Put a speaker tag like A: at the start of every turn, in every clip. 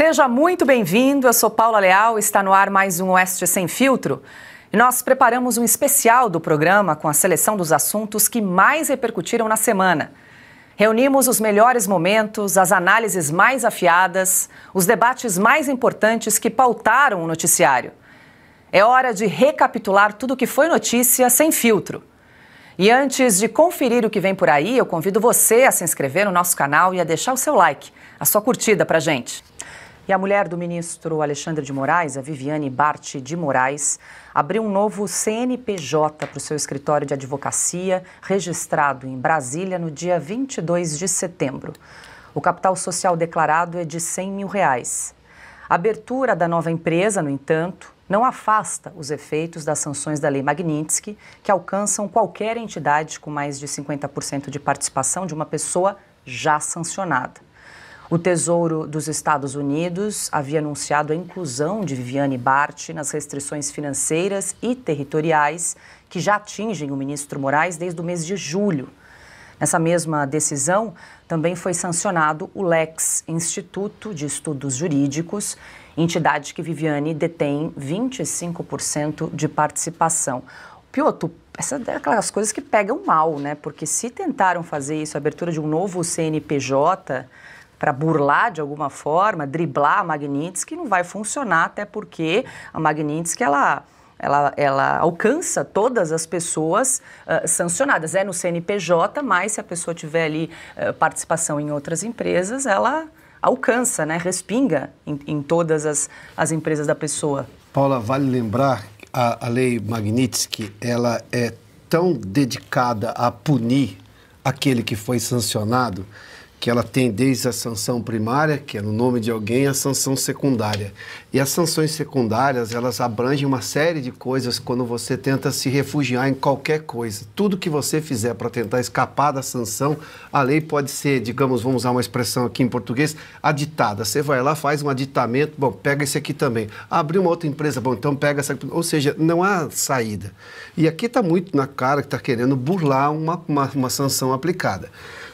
A: Seja muito bem-vindo, eu sou Paula Leal, está no ar mais um Oeste Sem Filtro. E nós preparamos um especial do programa com a seleção dos assuntos que mais repercutiram na semana. Reunimos os melhores momentos, as análises mais afiadas, os debates mais importantes que pautaram o noticiário. É hora de recapitular tudo o que foi notícia sem filtro. E antes de conferir o que vem por aí, eu convido você a se inscrever no nosso canal e a deixar o seu like, a sua curtida pra gente. E a mulher do ministro Alexandre de Moraes, a Viviane Bart de Moraes, abriu um novo CNPJ para o seu escritório de advocacia, registrado em Brasília no dia 22 de setembro. O capital social declarado é de R$100 mil. A abertura da nova empresa, no entanto, não afasta os efeitos das sanções da Lei Magnitsky, que alcançam qualquer entidade com mais de 50% de participação de uma pessoa já sancionada. O Tesouro dos Estados Unidos havia anunciado a inclusão de Viviane Bart nas restrições financeiras e territoriais que já atingem o ministro Moraes desde o mês de julho. Nessa mesma decisão, também foi sancionado o LEX, Instituto de Estudos Jurídicos, entidade que Viviane detém 25% de participação. Piotr, essas são aquelas coisas que pegam mal, né? Porque se tentaram fazer isso, a abertura de um novo CNPJ, para burlar de alguma forma, driblar a Magnitsky, não vai funcionar, até porque a Magnitsky, ela alcança todas as pessoas sancionadas. É no CNPJ, mas se a pessoa tiver ali participação em outras empresas, ela alcança, né, respinga em todas as empresas da pessoa.
B: Paula, vale lembrar, a lei Magnitsky, ela é tão dedicada a punir aquele que foi sancionado, que ela tem desde a sanção primária, que é no nome de alguém, a sanção secundária. E as sanções secundárias, elas abrangem uma série de coisas quando você tenta se refugiar em qualquer coisa. Tudo que você fizer para tentar escapar da sanção, a lei pode ser, digamos, vamos usar uma expressão aqui em português, aditada. Você vai lá, faz um aditamento, bom, pega esse aqui também. Abriu uma outra empresa, bom, então pega essa aqui. Ou seja, não há saída. E aqui está muito na cara que está querendo burlar uma sanção aplicada.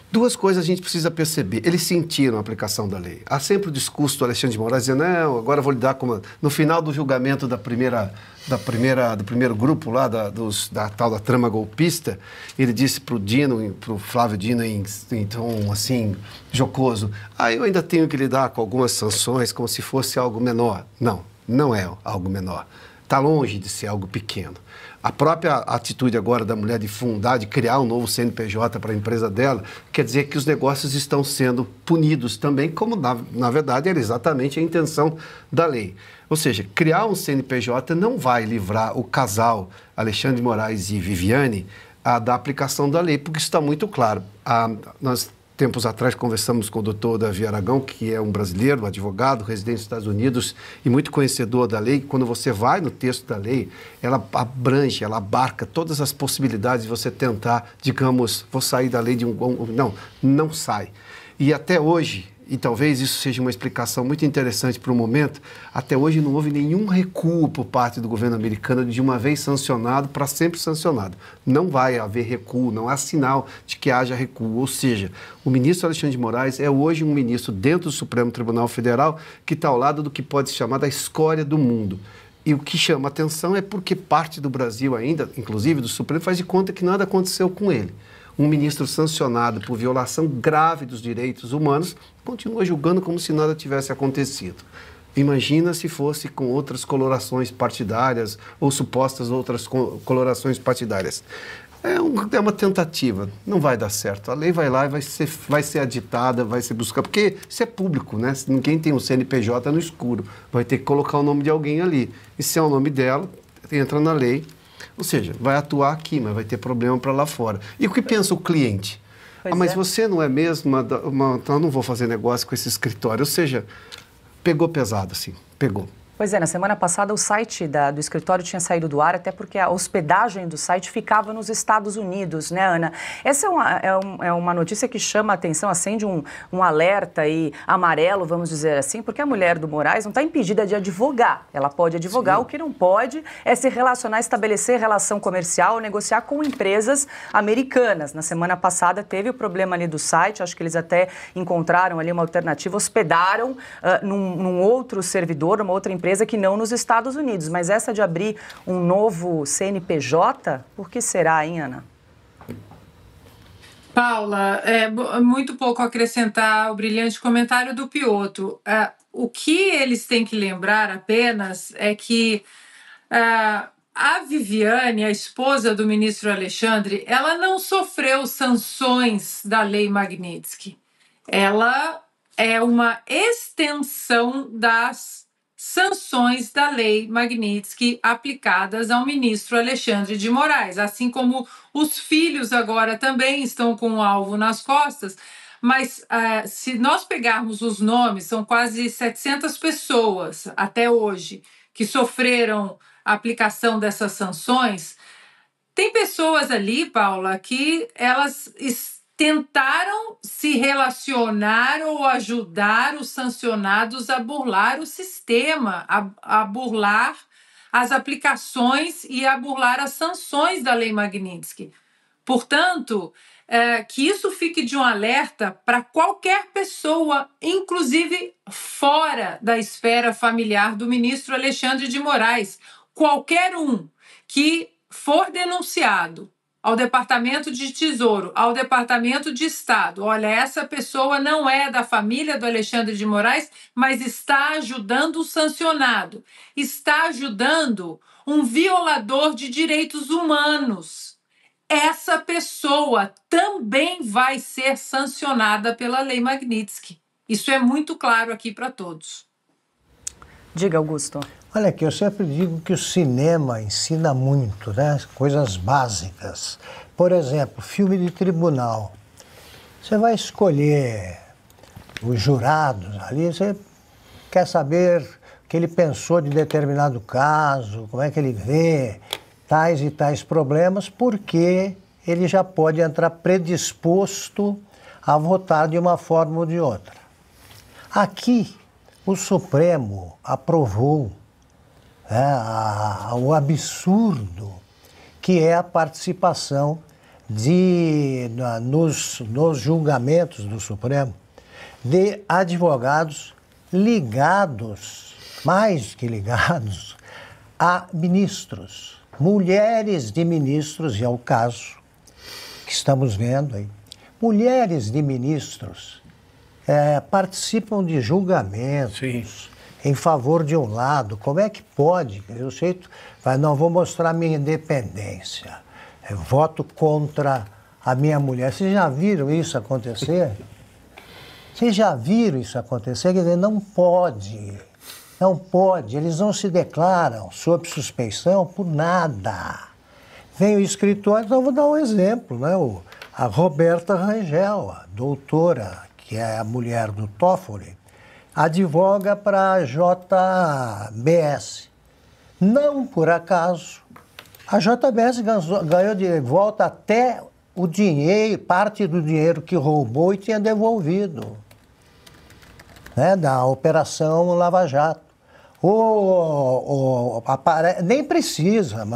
B: Duas coisas a gente precisa perceber. Eles sentiram a aplicação da lei. Há sempre o discurso do Alexandre de Moraes dizendo, não, agora vou lidar com... No final do julgamento do primeiro grupo lá, da tal da trama golpista, ele disse para o Flávio Dino, em tom assim, jocoso, eu ainda tenho que lidar com algumas sanções como se fosse algo menor. Não, não é algo menor. Está longe de ser algo pequeno. A própria atitude agora da mulher de fundar, de criar um novo CNPJ para a empresa dela, quer dizer que os negócios estão sendo punidos também, como na verdade era exatamente a intenção da lei. Ou seja, criar um CNPJ não vai livrar o casal Alexandre de Moraes e Viviane da aplicação da lei, porque isso está muito claro. Nós, tempos atrás, conversamos com o doutor Davi Aragão, que é um brasileiro, advogado, residente nos Estados Unidos e muito conhecedor da lei. Quando você vai no texto da lei, ela abrange, ela abarca todas as possibilidades de você tentar, digamos, vou sair da lei de não sai. E até hoje, e talvez isso seja uma explicação muito interessante para o momento, até hoje não houve nenhum recuo por parte do governo americano de uma vez sancionado para sempre sancionado. Não vai haver recuo, não há sinal de que haja recuo. Ou seja, o ministro Alexandre de Moraes é hoje um ministro dentro do Supremo Tribunal Federal que está ao lado do que pode se chamar da escória do mundo. E o que chama atenção é porque parte do Brasil ainda, inclusive do Supremo, faz de conta que nada aconteceu com ele. Um ministro sancionado por violação grave dos direitos humanos continua julgando como se nada tivesse acontecido. Imagina se fosse com outras colorações partidárias ou supostas outras colorações partidárias. É uma tentativa, não vai dar certo. A lei vai lá e vai ser aditada, vai ser buscada, porque isso é público, né? Ninguém tem um CNPJ no escuro, vai ter que colocar o nome de alguém ali. E se é o nome dela, entra na lei. Ou seja, vai atuar aqui, mas vai ter problema para lá fora. E o que pensa o cliente? Mas você não é mesmo, eu não vou fazer negócio com esse escritório. Ou seja, pegou pesado, assim, pegou.
A: Pois é, na semana passada o site do escritório tinha saído do ar, até porque a hospedagem do site ficava nos Estados Unidos, né, Ana? Essa é uma notícia que chama a atenção, acende um alerta aí amarelo, vamos dizer assim, porque a mulher do Moraes não está impedida de advogar. Ela pode advogar, sim. O que não pode é se relacionar, estabelecer relação comercial, negociar com empresas americanas. Na semana passada teve o problema ali do site, acho que eles até encontraram ali uma alternativa, hospedaram num outro servidor, numa outra empresa que não nos Estados Unidos. Mas essa de abrir um novo CNPJ, por que será, hein, Ana?
C: Paula, muito pouco a acrescentar ao brilhante comentário do Piotr. O que eles têm que lembrar apenas é que a Viviane, a esposa do ministro Alexandre, ela não sofreu sanções da Lei Magnitsky. Ela é uma extensão das sanções da Lei Magnitsky aplicadas ao ministro Alexandre de Moraes, assim como os filhos agora também estão com um alvo nas costas, mas se nós pegarmos os nomes, são quase 700 pessoas até hoje que sofreram a aplicação dessas sanções. Tem pessoas ali, Paula, que elas tentaram se relacionar ou ajudar os sancionados a burlar o sistema, a burlar as aplicações e a burlar as sanções da Lei Magnitsky. Portanto, que isso fique de um alerta para qualquer pessoa, inclusive fora da esfera familiar do ministro Alexandre de Moraes. Qualquer um que for denunciado ao Departamento de Tesouro, ao Departamento de Estado, olha, essa pessoa não é da família do Alexandre de Moraes, mas está ajudando o sancionado, está ajudando um violador de direitos humanos. Essa pessoa também vai ser sancionada pela Lei Magnitsky. Isso é muito claro aqui para todos.
A: Diga, Augusto.
D: Olha aqui, eu sempre digo que o cinema ensina muito, né? Coisas básicas. Por exemplo, filme de tribunal. Você vai escolher os jurados ali, você quer saber o que ele pensou de determinado caso, como é que ele vê tais e tais problemas, porque ele já pode entrar predisposto a votar de uma forma ou de outra. Aqui, o Supremo aprovou o absurdo que é a participação nos julgamentos do Supremo de advogados ligados, mais que ligados, a ministros, mulheres de ministros, e é o caso que estamos vendo aí. Mulheres de ministros participam de julgamentos. Sim. Em favor de um lado. Como é que pode? O sujeito vai, não, vou mostrar minha independência. Eu voto contra a minha mulher. Vocês já viram isso acontecer? Vocês já viram isso acontecer? Quer dizer, não pode. Não pode. Eles não se declaram sob suspeição por nada. Vem o escritório, então eu vou dar um exemplo, né? A Roberta Rangel, a doutora, que é a mulher do Toffoli, advoga para a JBS. Não por acaso, a JBS ganhou de volta até o dinheiro, parte do dinheiro que roubou e tinha devolvido, né, da Operação Lava Jato. Nem precisa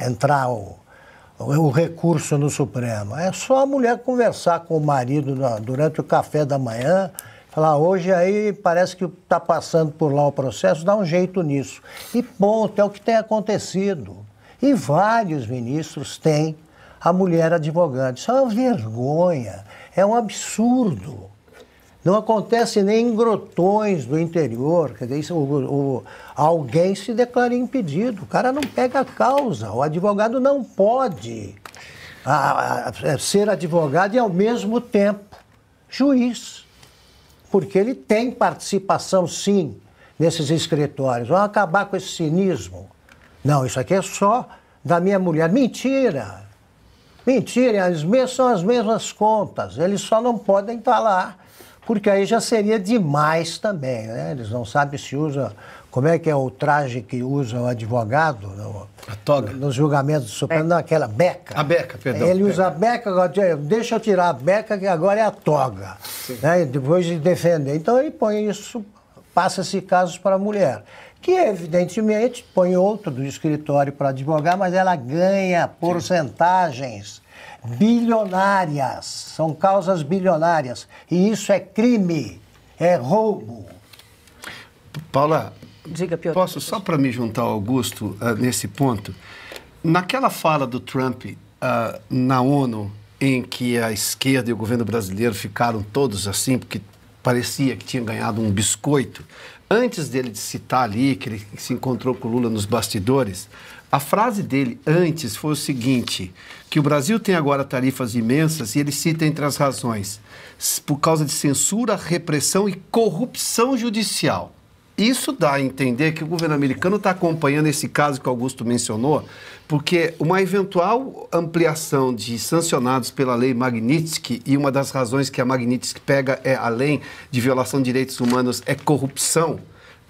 D: entrar o recurso no Supremo. É só a mulher conversar com o marido durante o café da manhã, falar, hoje aí parece que está passando por lá o processo, dá um jeito nisso. E ponto, é o que tem acontecido. E vários ministros têm a mulher advogada. Isso é uma vergonha, é um absurdo. Não acontece nem em grotões do interior, quer dizer, alguém se declara impedido, o cara não pega a causa, o advogado não pode ser advogado e ao mesmo tempo juiz. Porque ele tem participação, sim, nesses escritórios. Vamos acabar com esse cinismo. Não, isso aqui é só da minha mulher. Mentira! Mentira, são as mesmas contas. Eles só não podem estar lá, porque aí já seria demais também, né? Eles não sabem se usa como é que é o traje que usa o advogado?
B: A toga.
D: Nos julgamentos do Supremo, não, aquela beca.
B: A beca, perdão.
D: Ele usa a beca, agora, deixa eu tirar a beca, que agora é a toga. Né? Depois de defender. Então ele põe isso, passa-se casos para a mulher, que evidentemente põe outro do escritório para advogar, mas ela ganha porcentagens bilionárias, são causas bilionárias, e isso é crime, é roubo.
B: Paula,
A: diga, Piotr.
B: Posso só para me juntar ao Augusto nesse ponto? Naquela fala do Trump na ONU, em que a esquerda e o governo brasileiro ficaram todos assim, porque parecia que tinha ganhado um biscoito, antes dele citar ali que ele se encontrou com o Lula nos bastidores, a frase dele antes foi o seguinte, que o Brasil tem agora tarifas imensas e ele cita entre as razões, por causa de censura, repressão e corrupção judicial. Isso dá a entender que o governo americano está acompanhando esse caso que o Augusto mencionou, porque uma eventual ampliação de sancionados pela lei Magnitsky, e uma das razões que a Magnitsky pega é, além de violação de direitos humanos, é corrupção,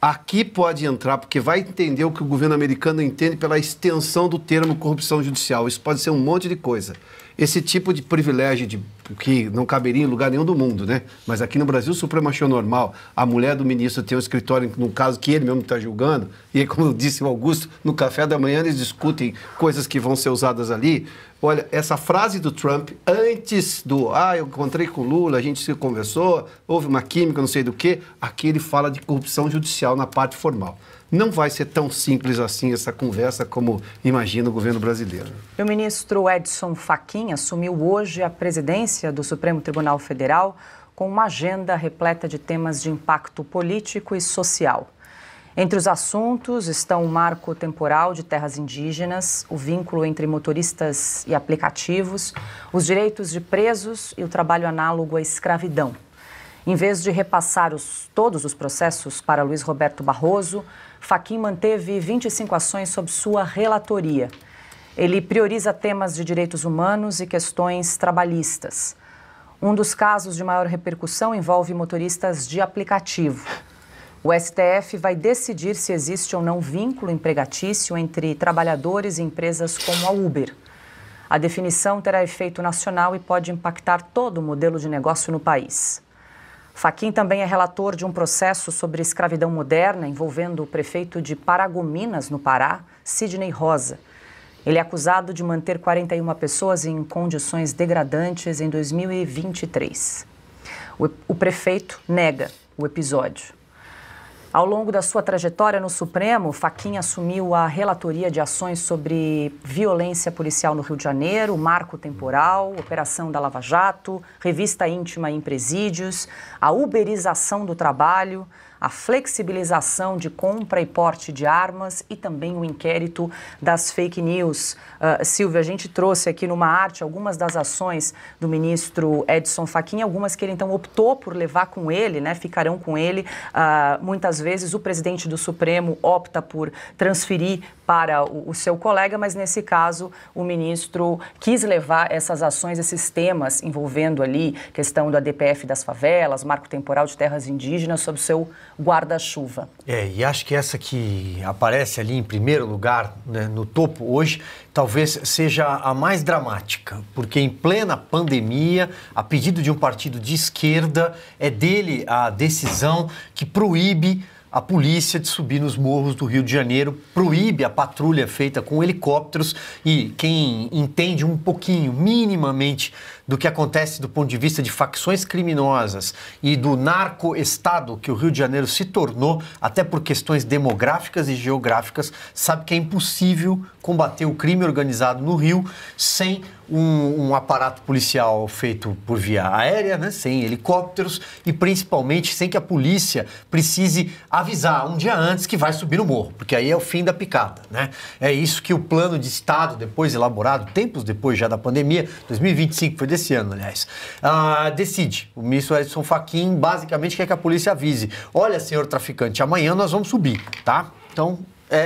B: aqui pode entrar, porque vai entender o que o governo americano entende pela extensão do termo corrupção judicial. Isso pode ser um monte de coisa. Esse tipo de privilégio que não caberia em lugar nenhum do mundo, né? Mas aqui no Brasil o Supremo achou normal. A mulher do ministro tem um escritório, no caso que ele mesmo está julgando, e aí, como disse o Augusto, no café da manhã eles discutem coisas que vão ser usadas ali. Olha, essa frase do Trump, antes do, eu encontrei com o Lula, a gente se conversou, houve uma química, não sei do que, aqui ele fala de corrupção judicial na parte formal. Não vai ser tão simples assim essa conversa como imagina o governo brasileiro.
A: O ministro Edson Fachin assumiu hoje a presidência do Supremo Tribunal Federal com uma agenda repleta de temas de impacto político e social. Entre os assuntos estão o marco temporal de terras indígenas, o vínculo entre motoristas e aplicativos, os direitos de presos e o trabalho análogo à escravidão. Em vez de repassar todos os processos para Luiz Roberto Barroso, Fachin manteve 25 ações sob sua relatoria. Ele prioriza temas de direitos humanos e questões trabalhistas. Um dos casos de maior repercussão envolve motoristas de aplicativo. O STF vai decidir se existe ou não vínculo empregatício entre trabalhadores e empresas como a Uber. A definição terá efeito nacional e pode impactar todo o modelo de negócio no país. Fachin também é relator de um processo sobre escravidão moderna envolvendo o prefeito de Paragominas, no Pará, Sidney Rosa. Ele é acusado de manter 41 pessoas em condições degradantes em 2023. O prefeito nega o episódio. Ao longo da sua trajetória no Supremo, Fachin assumiu a relatoria de ações sobre violência policial no Rio de Janeiro, marco temporal, operação da Lava Jato, revista íntima em presídios, a uberização do trabalho, a flexibilização de compra e porte de armas e também o inquérito das fake news. Silvia, a gente trouxe aqui numa arte algumas das ações do ministro Edson Fachin, algumas que ele então optou por levar com ele, né, ficarão com ele. Muitas vezes o presidente do Supremo opta por transferir para o seu colega, mas nesse caso o ministro quis levar essas ações, esses temas envolvendo ali questão do ADPF das favelas, marco temporal de terras indígenas, sob o seu guarda-chuva.
E: E acho que essa que aparece ali em primeiro lugar, né, no topo hoje, talvez seja a mais dramática, porque em plena pandemia, a pedido de um partido de esquerda, é dele a decisão que proíbe a polícia de subir nos morros do Rio de Janeiro, proíbe a patrulha feita com helicópteros, e quem entende um pouquinho, minimamente, do que acontece do ponto de vista de facções criminosas e do narco-estado que o Rio de Janeiro se tornou, até por questões demográficas e geográficas, sabe que é impossível combater o crime organizado no Rio sem um aparato policial feito por via aérea, né, sem helicópteros, e principalmente sem que a polícia precise avisar um dia antes que vai subir no morro, porque aí é o fim da picada, né? É isso que o plano de Estado, depois elaborado, tempos depois já da pandemia, 2025, foi desse ano, aliás, decide. O ministro Edson Fachin basicamente quer que a polícia avise: olha, senhor traficante, amanhã nós vamos subir, tá? Então,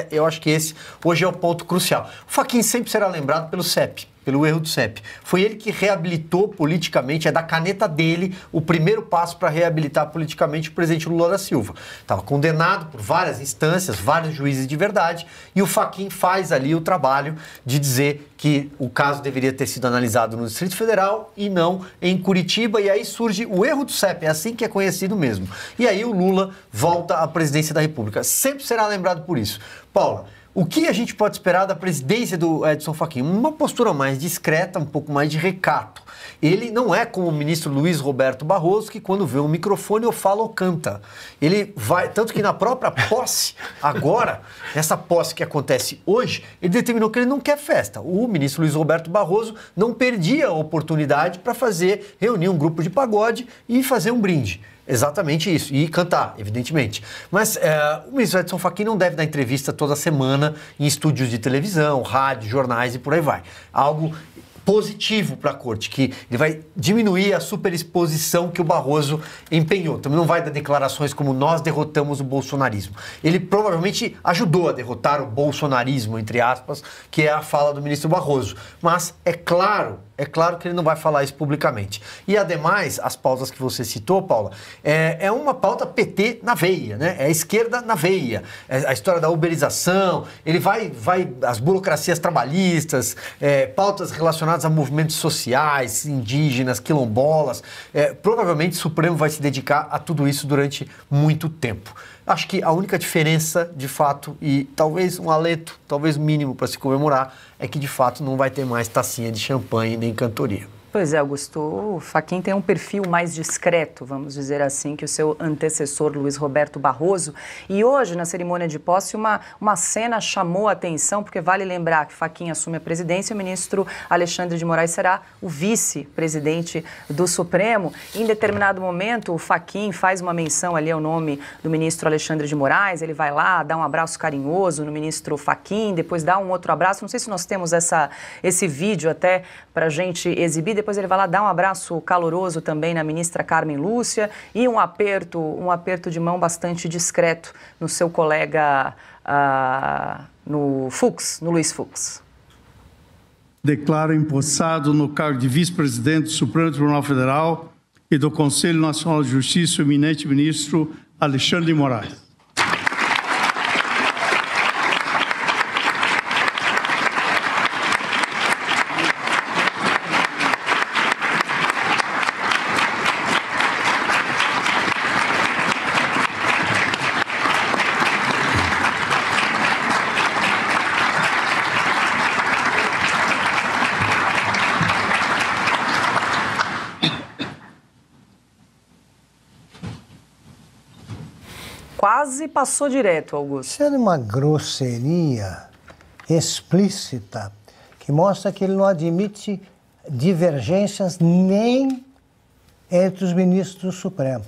E: eu acho que esse hoje é o ponto crucial. O Fachin sempre será lembrado pelo CEP. pelo erro do CEP. Foi ele que reabilitou politicamente, é da caneta dele o primeiro passo para reabilitar politicamente o presidente Lula da Silva. Estava condenado por várias instâncias, vários juízes de verdade, e o Fachin faz ali o trabalho de dizer que o caso deveria ter sido analisado no Distrito Federal e não em Curitiba, e aí surge o erro do CEP, é assim que é conhecido mesmo. E aí o Lula volta à presidência da República. Sempre será lembrado por isso. Paula, o que a gente pode esperar da presidência do Edson Fachin? Uma postura mais discreta, um pouco mais de recato. Ele não é como o ministro Luiz Roberto Barroso, que quando vê um microfone ou fala ou canta. Ele vai, tanto que na própria posse, agora, essa posse que acontece hoje, ele determinou que ele não quer festa. O ministro Luiz Roberto Barroso não perdia a oportunidade para reunir um grupo de pagode e fazer um brinde. Exatamente isso, e cantar, evidentemente. Mas o ministro Edson Fachin não deve dar entrevista toda semana em estúdios de televisão, rádio, jornais e por aí vai. Algo positivo para a corte, que ele vai diminuir a superexposição que o Barroso empenhou. Também não vai dar declarações como nós derrotamos o bolsonarismo. Ele provavelmente ajudou a derrotar o bolsonarismo, entre aspas, que é a fala do ministro Barroso. Mas é claro que ele não vai falar isso publicamente. E, ademais, as pautas que você citou, Paula, é uma pauta PT na veia, né? É a esquerda na veia. É a história da uberização, ele vai as burocracias trabalhistas, pautas relacionadas a movimentos sociais, indígenas, quilombolas. Provavelmente o Supremo vai se dedicar a tudo isso durante muito tempo. Acho que a única diferença, de fato, e talvez um haleto, talvez mínimo para se comemorar, é que, de fato, não vai ter mais tacinha de champanhe nem cantoria.
A: Pois é, Augusto, o Fachin tem um perfil mais discreto, vamos dizer assim, que o seu antecessor Luiz Roberto Barroso. E hoje, na cerimônia de posse, uma cena chamou a atenção, porque vale lembrar que Fachin assume a presidência e o ministro Alexandre de Moraes será o vice-presidente do Supremo. Em determinado momento, o Fachin faz uma menção ali ao nome do ministro Alexandre de Moraes, ele vai lá, dá um abraço carinhoso no ministro Fachin, depois dá um outro abraço. Não sei se nós temos esse vídeo até para a gente exibir. Depois ele vai lá dar um abraço caloroso também na ministra Carmen Lúcia e um aperto de mão bastante discreto no seu colega no Luiz Fux.
F: Declaro empossado no cargo de vice-presidente do Supremo Tribunal Federal e do Conselho Nacional de Justiça o eminente ministro Alexandre de Moraes.
A: Quase passou direto, Augusto.
D: Isso é uma grosseria explícita que mostra que ele não admite divergências nem entre os ministros do Supremo.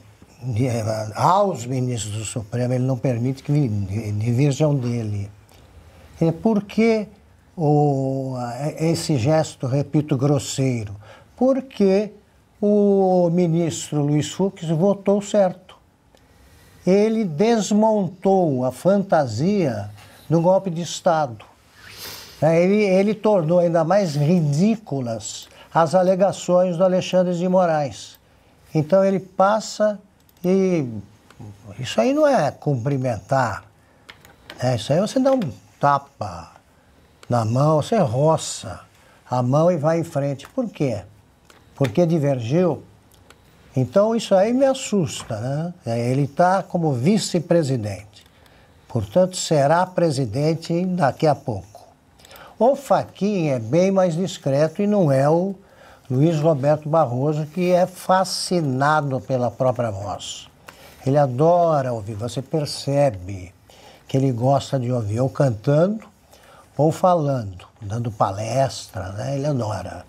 D: Aos ministros do Supremo, ele não permite que divirjam dele. Por que esse gesto, repito, grosseiro? Porque o ministro Luiz Fux votou certo. Ele desmontou a fantasia do golpe de Estado. Ele tornou ainda mais ridículas as alegações do Alexandre de Moraes. Então ele passa e... Isso aí não é cumprimentar. Isso aí você dá um tapa na mão, você roça a mão e vai em frente. Por quê? Porque divergiu. Então, isso aí me assusta, né? Ele está como vice-presidente. Portanto, será presidente daqui a pouco. O Fachin é bem mais discreto e não é o Luiz Roberto Barroso, que é fascinado pela própria voz. Ele adora ouvir, você percebe que ele gosta de ouvir ou cantando ou falando, dando palestra, né? Ele adora.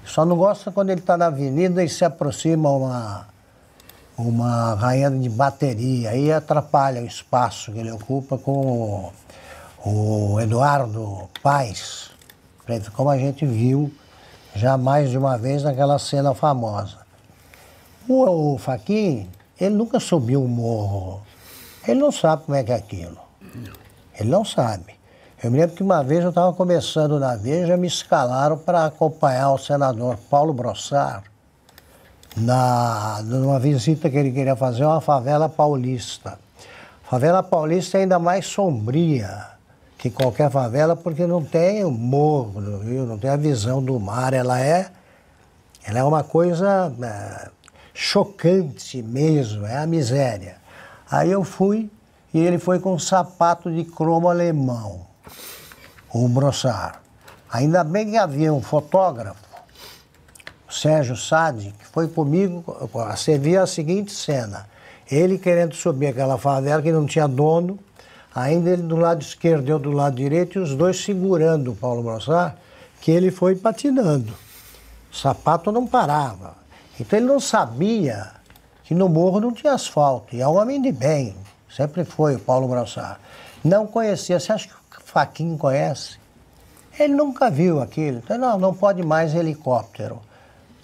D: Só não gosta quando ele está na avenida e se aproxima uma rainha de bateria. Aí atrapalha o espaço que ele ocupa com o Eduardo Paes, como a gente viu já mais de uma vez naquela cena famosa. O Fachin, ele nunca subiu um morro. Ele não sabe como é que é aquilo. Ele não sabe. Eu me lembro que uma vez eu estava começando na Veja, me escalaram para acompanhar o senador Paulo Brossard numa visita que ele queria fazer a uma favela paulista. A favela paulista é ainda mais sombria que qualquer favela, porque não tem o morro do rio, não tem a visão do mar, ela é uma coisa chocante mesmo, é a miséria. Aí eu fui e ele foi com um sapato de cromo alemão, o Brossard. Ainda bem que havia um fotógrafo, o Sérgio Sade, que foi comigo, você via a seguinte cena, ele querendo subir aquela favela que não tinha dono, ainda ele do lado esquerdo e eu do lado direito, e os dois segurando o Paulo Brossard, que ele foi patinando. O sapato não parava. Então ele não sabia que no morro não tinha asfalto. E é um homem de bem, sempre foi o Paulo Brossard. Não conhecia. Você acha que o Fachin conhece? Ele nunca viu aquilo. Então não pode mais helicóptero.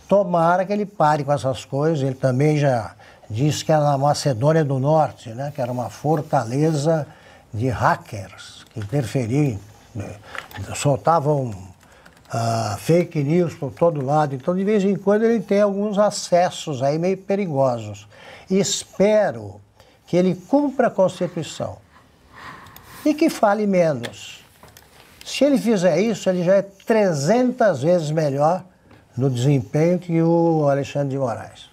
D: Tomara que ele pare com essas coisas. Ele também já disse que era na Macedônia do Norte, né? Que era uma fortaleza de hackers que interferiam, soltavam fake news por todo lado. Então, de vez em quando, ele tem alguns acessos aí meio perigosos. E espero que ele cumpra a Constituição e que fale menos. Se ele fizer isso, ele já é 300 vezes melhor no desempenho que o Alexandre de Moraes.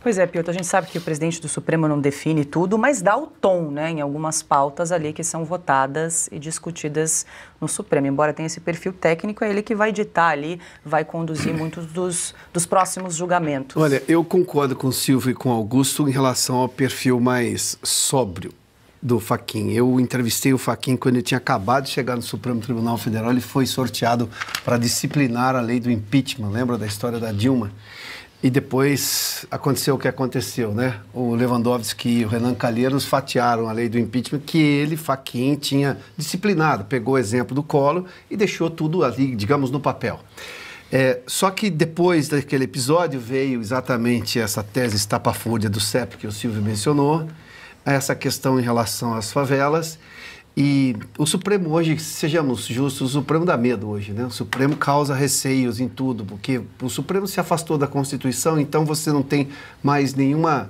A: Pois é, Piotr, a gente sabe que o presidente do Supremo não define tudo, mas dá o tom, né, em algumas pautas ali que são votadas e discutidas no Supremo. Embora tenha esse perfil técnico, é ele que vai ditar ali, vai conduzir muitos dos próximos julgamentos.
B: Olha, eu concordo com o Silvio e com o Augusto em relação ao perfil mais sóbrio do Fachin. Eu entrevistei o Fachin quando ele tinha acabado de chegar no Supremo Tribunal Federal. Ele foi sorteado para disciplinar a lei do impeachment. Lembra da história da Dilma? E depois aconteceu o que aconteceu, né? O Lewandowski e o Renan Calheiros fatiaram a lei do impeachment que ele, Fachin, tinha disciplinado. Pegou o exemplo do Collor e deixou tudo ali, digamos, no papel. Só que depois daquele episódio veio exatamente essa tese estapafúrdia do CEP que o Silvio mencionou, essa questão em relação às favelas. E o Supremo hoje, sejamos justos, o Supremo dá medo hoje, né? O Supremo causa receios em tudo, porque o Supremo se afastou da Constituição, então você não tem mais nenhuma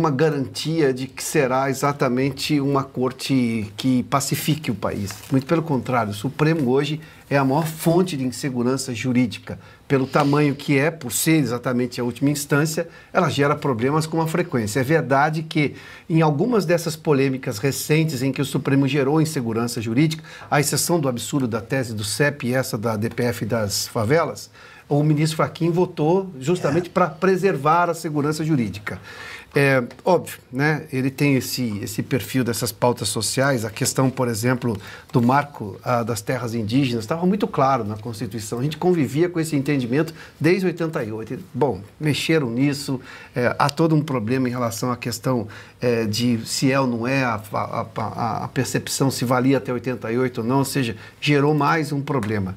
B: garantia de que será exatamente uma corte que pacifique o país. Muito pelo contrário, o Supremo hoje é a maior fonte de insegurança jurídica. Pelo tamanho que é, por ser exatamente a última instância, ela gera problemas com uma frequência. É verdade que em algumas dessas polêmicas recentes em que o Supremo gerou insegurança jurídica, à exceção do absurdo da tese do CEP e essa da DPF das favelas, o ministro Fachin votou justamente para preservar a segurança jurídica. Óbvio, né? Ele tem esse perfil dessas pautas sociais. A questão, por exemplo, do marco das terras indígenas estava muito claro na Constituição. A gente convivia com esse entendimento desde 88. Bom, mexeram nisso. Há todo um problema em relação à questão de se é ou não é a percepção se valia até 88 ou não. Ou seja, gerou mais um problema.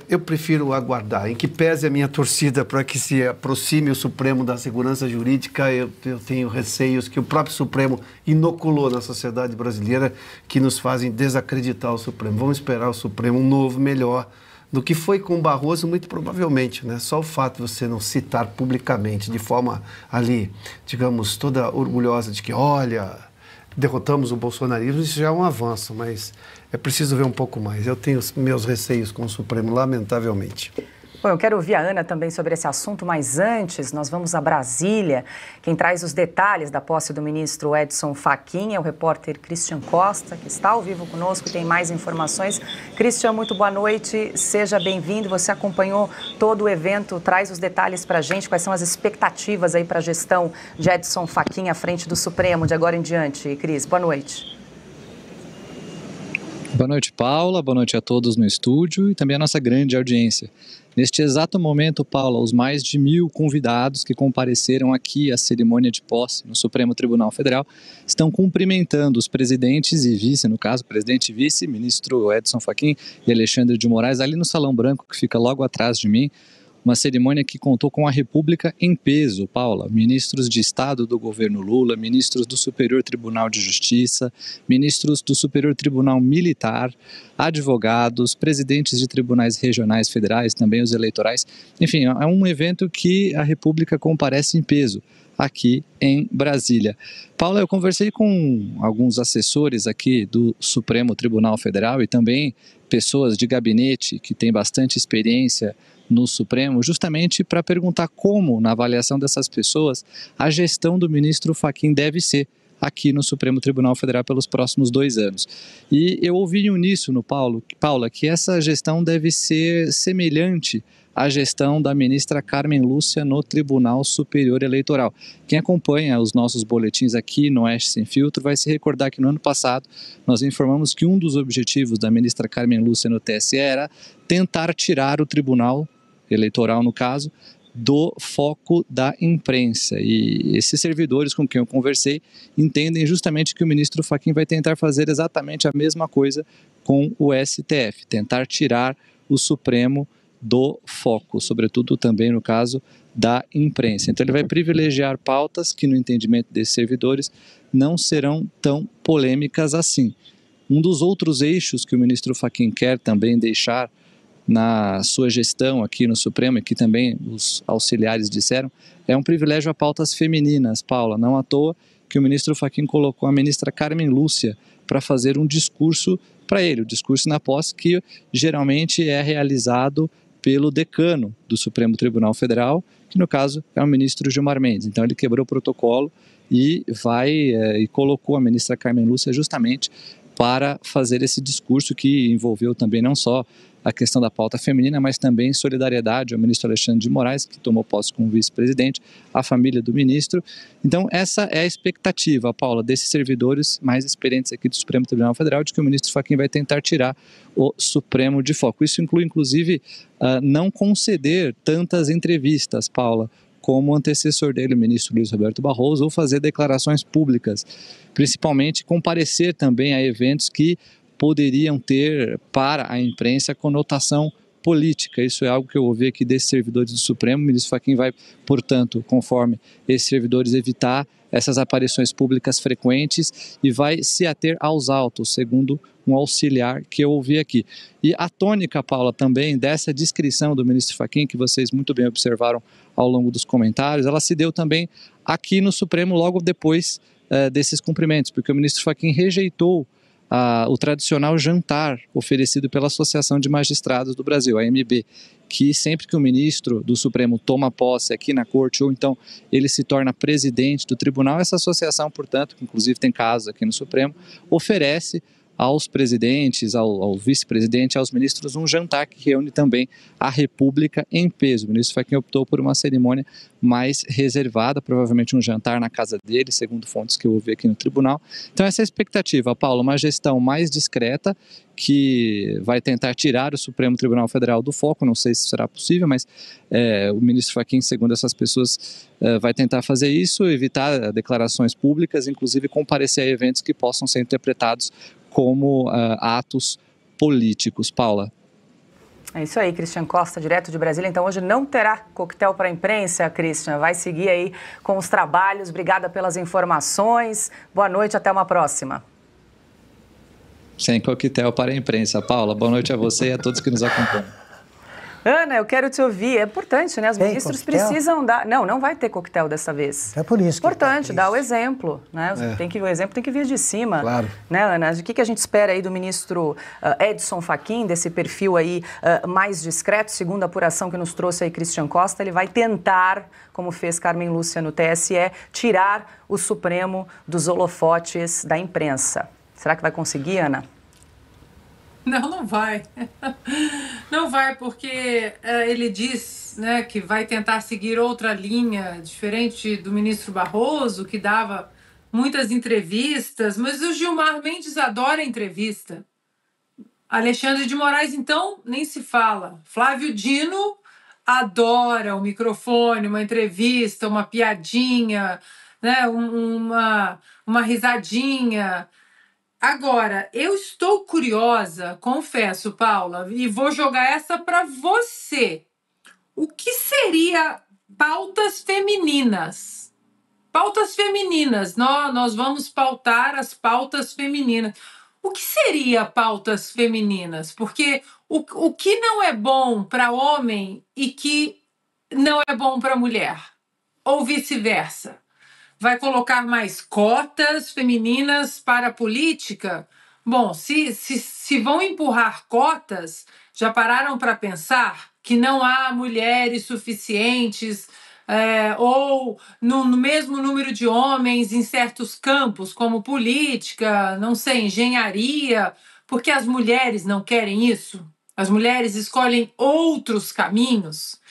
B: Eu prefiro aguardar. Em que pese a minha torcida para que se aproxime o Supremo da segurança jurídica, eu tenho receios que o próprio Supremo inoculou na sociedade brasileira que nos fazem desacreditar o Supremo. Vamos esperar o Supremo um novo, melhor do que foi com o Barroso, muito provavelmente, né? Só o fato de você não citar publicamente, de forma ali, digamos, toda orgulhosa de que, olha, derrotamos o bolsonarismo, isso já é um avanço, mas é preciso ver um pouco mais. Eu tenho meus receios com o Supremo, lamentavelmente.
A: Bom, eu quero ouvir a Ana também sobre esse assunto, mas antes nós vamos a Brasília. Quem traz os detalhes da posse do ministro Edson Fachin é o repórter Christian Costa, que está ao vivo conosco e tem mais informações. Christian, muito boa noite, seja bem-vindo. Você acompanhou todo o evento, traz os detalhes para a gente. Quais são as expectativas aí para a gestão de Edson Fachin à frente do Supremo de agora em diante? Cris, boa noite.
G: Boa noite, Paula. Boa noite a todos no estúdio e também a nossa grande audiência. Neste exato momento, Paula, os mais de 1.000 convidados que compareceram aqui à cerimônia de posse no Supremo Tribunal Federal estão cumprimentando os presidentes e vice, no caso, presidente e vice, ministro Edson Fachin e Alexandre de Moraes, ali no Salão Branco, que fica logo atrás de mim. Uma cerimônia que contou com a República em peso, Paula. Ministros de Estado do governo Lula, ministros do Superior Tribunal de Justiça, ministros do Superior Tribunal Militar, advogados, presidentes de tribunais regionais federais, também os eleitorais. Enfim, é um evento que a República comparece em peso aqui em Brasília. Paula, eu conversei com alguns assessores aqui do Supremo Tribunal Federal e também pessoas de gabinete que têm bastante experiência no Supremo, justamente para perguntar como, na avaliação dessas pessoas, a gestão do ministro Fachin deve ser aqui no Supremo Tribunal Federal pelos próximos 2 anos. E eu ouvi em uníssono, Paula, que essa gestão deve ser semelhante à gestão da ministra Carmen Lúcia no Tribunal Superior Eleitoral. Quem acompanha os nossos boletins aqui no Oeste Sem Filtro vai se recordar que no ano passado nós informamos que um dos objetivos da ministra Carmen Lúcia no TSE era tentar tirar o Tribunal Eleitoral, no caso, do foco da imprensa. E esses servidores com quem eu conversei entendem justamente que o ministro Fachin vai tentar fazer exatamente a mesma coisa com o STF, tentar tirar o Supremo do foco, sobretudo também no caso da imprensa. Então ele vai privilegiar pautas que, no entendimento desses servidores, não serão tão polêmicas assim. Um dos outros eixos que o ministro Fachin quer também deixar na sua gestão aqui no Supremo, e que também os auxiliares disseram, é um privilégio a pautas femininas, Paula. Não à toa que o ministro Fachin colocou a ministra Carmen Lúcia para fazer um discurso para ele, o discurso na posse, que geralmente é realizado pelo decano do Supremo Tribunal Federal, que no caso é o ministro Gilmar Mendes. Então ele quebrou o protocolo e e colocou a ministra Carmen Lúcia justamente para fazer esse discurso que envolveu também não só a questão da pauta feminina, mas também solidariedade ao ministro Alexandre de Moraes, que tomou posse como vice-presidente, a família do ministro. Então, essa é a expectativa, Paula, desses servidores mais experientes aqui do Supremo Tribunal Federal, de que o ministro Fachin vai tentar tirar o Supremo de foco. Isso inclui, inclusive, não conceder tantas entrevistas, Paula, como o antecessor dele, o ministro Luiz Roberto Barroso, ou fazer declarações públicas, principalmente comparecer também a eventos que poderiam ter para a imprensa conotação política. Isso é algo que eu ouvi aqui desses servidores do Supremo. O ministro Fachin vai, portanto, conforme esses servidores, evitar essas aparições públicas frequentes e vai se ater aos autos, segundo um auxiliar que eu ouvi aqui. E a tônica, Paula, também dessa descrição do ministro Fachin, que vocês muito bem observaram ao longo dos comentários, ela se deu também aqui no Supremo logo depois desses cumprimentos, porque o ministro Fachin rejeitou o tradicional jantar oferecido pela Associação de Magistrados do Brasil, a AMB, que sempre que o ministro do Supremo toma posse aqui na corte, ou então ele se torna presidente do tribunal, essa associação, portanto, que inclusive tem casos aqui no Supremo, oferece aos presidentes, ao vice-presidente, aos ministros, um jantar que reúne também a República em peso. O ministro Fachin optou por uma cerimônia mais reservada, provavelmente um jantar na casa dele, segundo fontes que eu ouvi aqui no tribunal. Então essa é a expectativa, Paulo, uma gestão mais discreta, que vai tentar tirar o Supremo Tribunal Federal do foco, não sei se será possível, mas o ministro Fachin, segundo essas pessoas, vai tentar fazer isso, evitar declarações públicas, inclusive comparecer a eventos que possam ser interpretados como atos políticos. Paula.
A: É isso aí, Christian Costa, direto de Brasília. Então hoje não terá coquetel para a imprensa, Christian. Vai seguir aí com os trabalhos. Obrigada pelas informações. Boa noite, até uma próxima.
G: Sem coquetel para a imprensa. Paula, boa noite a você e a todos que nos acompanham.
A: Ana, eu quero te ouvir. É importante, né? Os ministros precisam dar... Não vai ter coquetel dessa vez.
D: É por isso que
A: importante, dar o exemplo, né? O exemplo tem que vir de cima.
B: Claro.
A: Né, Ana? O que a gente espera aí do ministro Edson Fachin, desse perfil aí mais discreto, segundo a apuração que nos trouxe aí Christian Costa, ele vai tentar, como fez Carmen Lúcia no TSE, tirar o Supremo dos holofotes da imprensa. Será que vai conseguir, Ana?
C: Não vai. Não vai, porque ele diz, né, que vai tentar seguir outra linha, diferente do ministro Barroso, que dava muitas entrevistas, mas o Gilmar Mendes adora entrevista. Alexandre de Moraes, então, nem se fala. Flávio Dino adora o microfone, uma entrevista, uma piadinha, né, uma risadinha. Agora, eu estou curiosa, confesso, Paula, e vou jogar essa para você. o que seria pautas femininas? Pautas femininas, nós vamos pautar as pautas femininas. O que seria pautas femininas? Porque o que não é bom para homem e que não é bom para mulher? Ou vice-versa? Vai colocar mais cotas femininas para a política? Bom, se vão empurrar cotas, já pararam para pensar que não há mulheres suficientes ou no mesmo número de homens em certos campos, como política, não sei, engenharia, porque as mulheres não querem isso? As mulheres escolhem outros caminhos?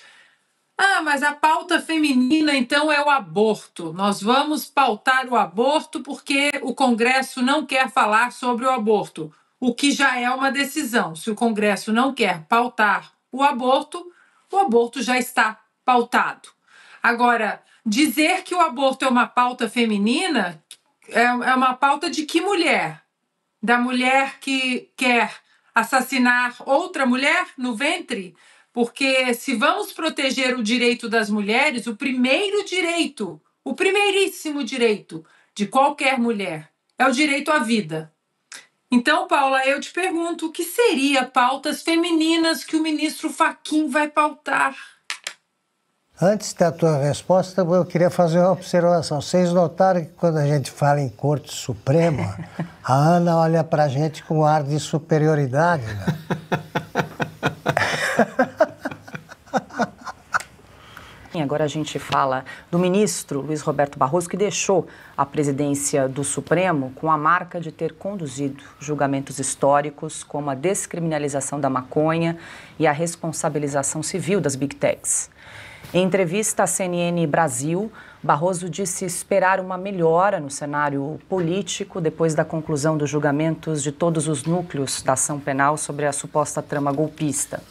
C: Ah, mas a pauta feminina, então, é o aborto. Nós vamos pautar o aborto porque o Congresso não quer falar sobre o aborto, o que já é uma decisão. Se o Congresso não quer pautar o aborto já está pautado. Agora, dizer que o aborto é uma pauta feminina é uma pauta de que mulher? Da mulher que quer assassinar outra mulher no ventre? Porque se vamos proteger o direito das mulheres, o primeiríssimo direito de qualquer mulher é o direito à vida. Então, Paula, eu te pergunto, o que seria pautas femininas que o ministro Fachin vai pautar?
D: Antes da tua resposta, eu queria fazer uma observação. Vocês notaram que quando a gente fala em Corte Suprema, a Ana olha pra gente com ar de superioridade, né?
A: Agora a gente fala do ministro Luiz Roberto Barroso, que deixou a presidência do Supremo com a marca de ter conduzido julgamentos históricos, como a descriminalização da maconha e a responsabilização civil das Big Techs. Em entrevista à CNN Brasil, Barroso disse esperar uma melhora no cenário político depois da conclusão dos julgamentos de todos os núcleos da ação penal sobre a suposta trama golpista.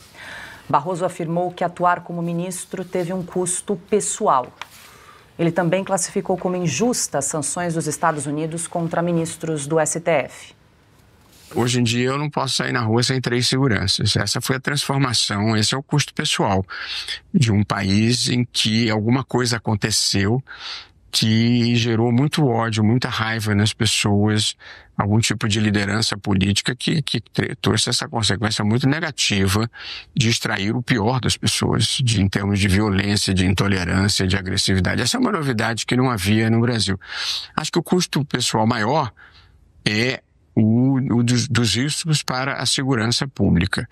A: Barroso afirmou que atuar como ministro teve um custo pessoal. Ele também classificou como injusta as sanções dos Estados Unidos contra ministros do STF.
H: Hoje em dia eu não posso sair na rua sem 3 seguranças. Essa foi a transformação, esse é o custo pessoal de um país em que alguma coisa aconteceu que gerou muito ódio, muita raiva nas pessoas, algum tipo de liderança política que trouxe essa consequência muito negativa de extrair o pior das pessoas, em termos de violência, de intolerância, de agressividade. Essa é uma novidade que não havia no Brasil. Acho que o custo pessoal maior é dos riscos para a segurança pública.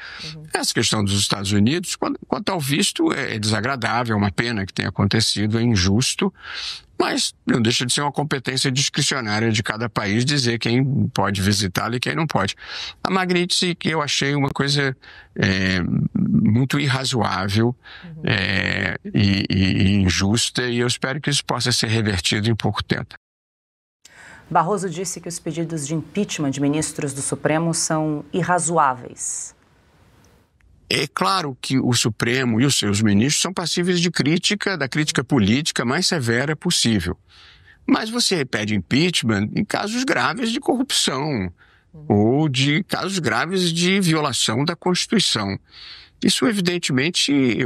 H: Essa questão dos Estados Unidos, quanto ao visto, é desagradável, é uma pena que tenha acontecido, é injusto, mas não deixa de ser uma competência discricionária de cada país dizer quem pode visitá-lo e quem não pode. A Magnitsky, que eu achei uma coisa muito irrazoável e injusta, e eu espero que isso possa ser revertido em pouco tempo.
A: Barroso disse que os pedidos de impeachment de ministros do Supremo são irrazoáveis.
H: É claro que o Supremo e os seus ministros são passíveis de crítica, da crítica política mais severa possível. Mas você pede impeachment em casos graves de corrupção ou de casos graves de violação da Constituição. Isso, evidentemente,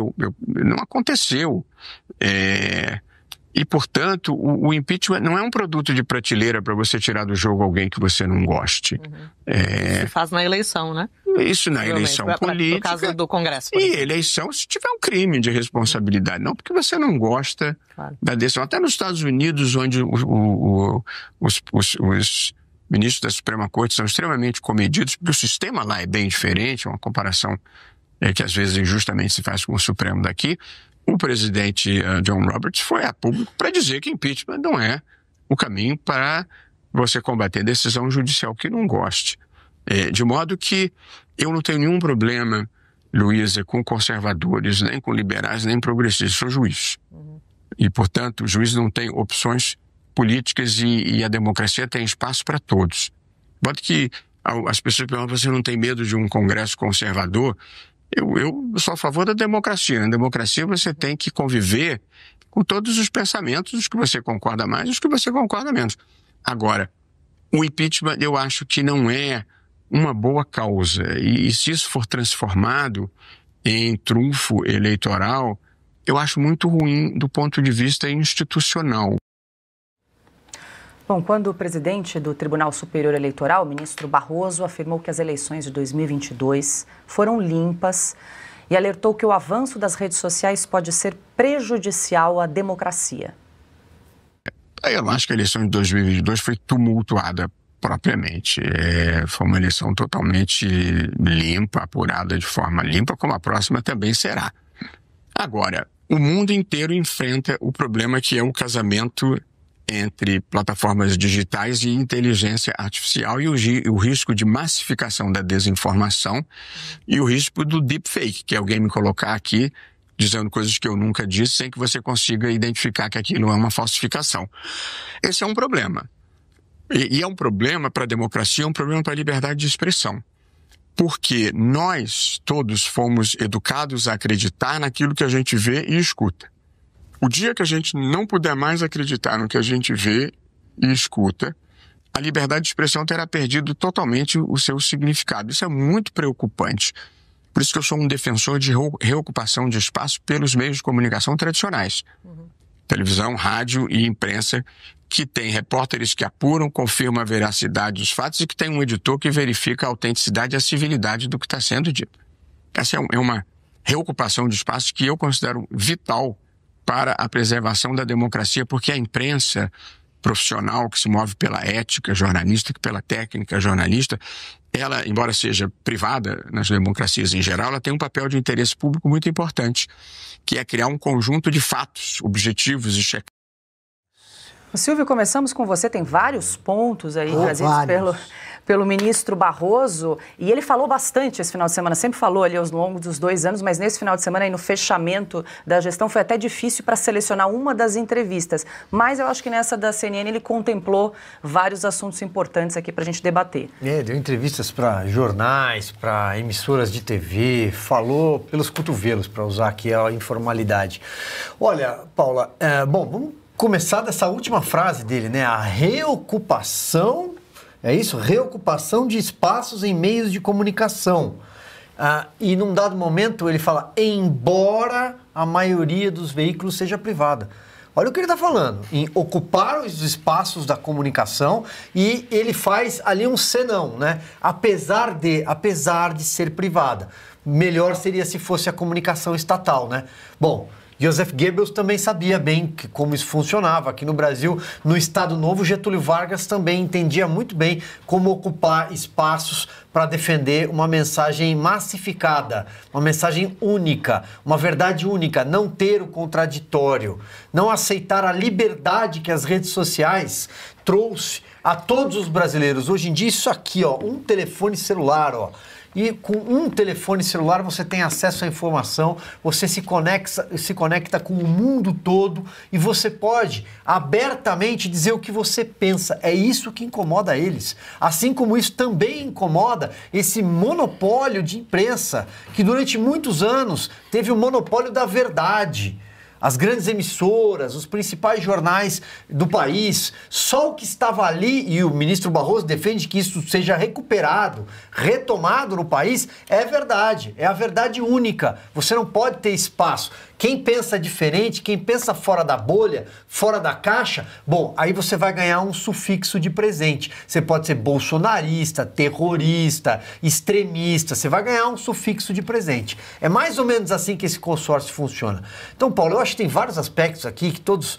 H: não aconteceu. E, portanto, o impeachment não é um produto de prateleira para você tirar do jogo alguém que você não goste.
I: Se faz na eleição, né?
H: Isso na eleição política.
I: No caso do Congresso.
H: E eleição se tiver um crime de responsabilidade, não porque você não gosta da decisão. Até nos Estados Unidos, onde os ministros da Suprema Corte são extremamente comedidos, porque o sistema lá é bem diferente, é uma comparação que às vezes injustamente se faz com o Supremo daqui. O presidente John Roberts foi a público para dizer que impeachment não é o caminho para você combater decisão judicial que não goste. De modo que eu não tenho nenhum problema, Luísa, com conservadores, nem com liberais, nem progressistas. Sou juiz. E, portanto, o juiz não tem opções políticas e a democracia tem espaço para todos. De modo que as pessoas perguntam, você não tem medo de um Congresso conservador? Eu sou a favor da democracia. Na democracia você tem que conviver com todos os pensamentos, os que você concorda mais e os que você concorda menos. Agora, o impeachment eu acho que não é uma boa causa. E se isso for transformado em trunfo eleitoral, eu acho muito ruim do ponto de vista institucional.
A: Bom, quando o presidente do Tribunal Superior Eleitoral, o ministro Barroso, afirmou que as eleições de 2022 foram limpas e alertou que o avanço das redes sociais pode ser prejudicial à democracia.
H: Eu não acho que a eleição de 2022 foi tumultuada propriamente. Foi uma eleição totalmente limpa, apurada de forma limpa, como a próxima também será. Agora, o mundo inteiro enfrenta o problema que é o casamento entre plataformas digitais e inteligência artificial e o risco de massificação da desinformação e o risco do deepfake, que é alguém me colocar aqui dizendo coisas que eu nunca disse sem que você consiga identificar que aquilo é uma falsificação. Esse é um problema. E é um problema para a democracia, é um problema para a liberdade de expressão. Porque nós todos fomos educados a acreditar naquilo que a gente vê e escuta. O dia que a gente não puder mais acreditar no que a gente vê e escuta, a liberdade de expressão terá perdido totalmente o seu significado. Isso é muito preocupante. Por isso que eu sou um defensor de reocupação de espaço pelos meios de comunicação tradicionais. Televisão, rádio e imprensa, que tem repórteres que apuram, confirmam a veracidade dos fatos e que tem um editor que verifica a autenticidade e a civilidade do que está sendo dito. Essa é uma reocupação de espaço que eu considero vital para a preservação da democracia, porque a imprensa profissional que se move pela ética jornalística, pela técnica jornalista, ela, embora seja privada nas democracias em geral, ela tem um papel de interesse público muito importante, que é criar um conjunto de fatos objetivos e checados.
A: Silvio, começamos com você, tem vários pontos aí trazidos pelo ministro Barroso, e ele falou bastante esse final de semana, sempre falou ali ao longo dos 2 anos, mas nesse final de semana, aí no fechamento da gestão, foi até difícil para selecionar uma das entrevistas, mas eu acho que nessa da CNN ele contemplou vários assuntos importantes aqui para a gente debater.
E: Deu entrevistas para jornais, para emissoras de TV, falou pelos cotovelos, para usar aqui a informalidade. Olha, Paula, vamos começar dessa última frase dele, né? A reocupação, é isso? Reocupação de espaços em meios de comunicação. E num dado momento ele fala, embora a maioria dos veículos seja privada. Olha o que ele está falando, em ocupar os espaços da comunicação, e ele faz ali um senão, né? Apesar de ser privada. Melhor seria se fosse a comunicação estatal, né? Bom, Joseph Goebbels também sabia bem como isso funcionava. Aqui no Brasil, no Estado Novo, Getúlio Vargas também entendia muito bem como ocupar espaços para defender uma mensagem massificada, uma mensagem única, uma verdade única, não ter o contraditório, não aceitar a liberdade que as redes sociais trouxe a todos os brasileiros. Hoje em dia, isso aqui, ó, um telefone celular, ó. E com um telefone celular você tem acesso à informação, você se conecta com o mundo todo e você pode abertamente dizer o que você pensa. É isso que incomoda eles. Assim como isso também incomoda esse monopólio de imprensa, que durante muitos anos teve o monopólio da verdade. As grandes emissoras, os principais jornais do país, só o que estava ali, e o ministro Barroso defende que isso seja recuperado, retomado no país, é verdade, é a verdade única. Você não pode ter espaço. Quem pensa diferente, quem pensa fora da bolha, fora da caixa, bom, aí você vai ganhar um sufixo de presente. Você pode ser bolsonarista, terrorista, extremista, você vai ganhar um sufixo de presente. É mais ou menos assim que esse consórcio funciona. Então, Paulo, eu acho que tem vários aspectos aqui que todos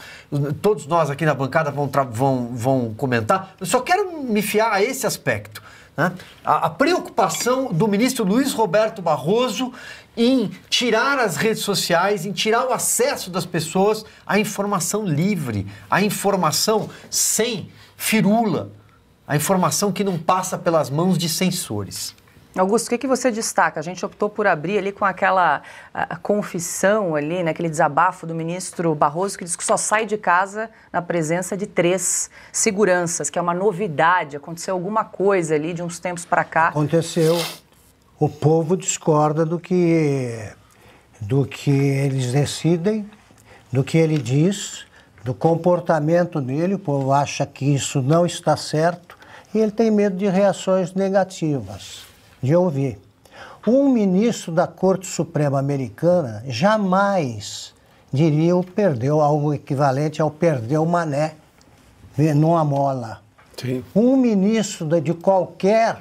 E: nós aqui na bancada vão comentar. Eu só quero me fiar a esse aspecto, né? A preocupação do ministro Luiz Roberto Barroso em tirar as redes sociais, em tirar o acesso das pessoas à informação livre, à informação sem firula, a informação que não passa pelas mãos de censores.
A: Augusto, o que você destaca? A gente optou por abrir ali com aquela confissão ali, né, aquele desabafo do ministro Barroso, que diz que só sai de casa na presença de 3 seguranças, que é uma novidade. Aconteceu alguma coisa ali de uns tempos para cá?
D: Aconteceu. O povo discorda do que eles decidem, do que ele diz, do comportamento dele. O povo acha que isso não está certo e ele tem medo de reações negativas, de ouvir. Um ministro da Corte Suprema Americana jamais diria, perdeu algo equivalente ao perdeu o mané numa mola.
B: Sim.
D: Um ministro de qualquer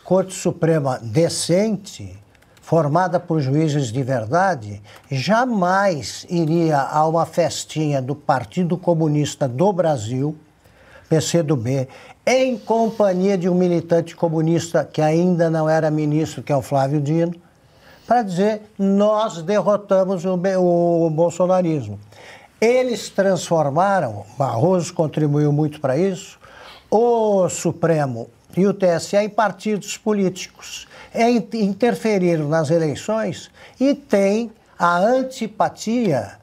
D: Corte Suprema decente, formada por juízes de verdade, jamais iria a uma festinha do Partido Comunista do Brasil, PCdoB, em companhia de um militante comunista que ainda não era ministro, que é o Flávio Dino, para dizer, nós derrotamos o bolsonarismo. Eles transformaram, Barroso contribuiu muito para isso, o Supremo e o TSE em partidos políticos. Interferiram nas eleições e tem a antipatia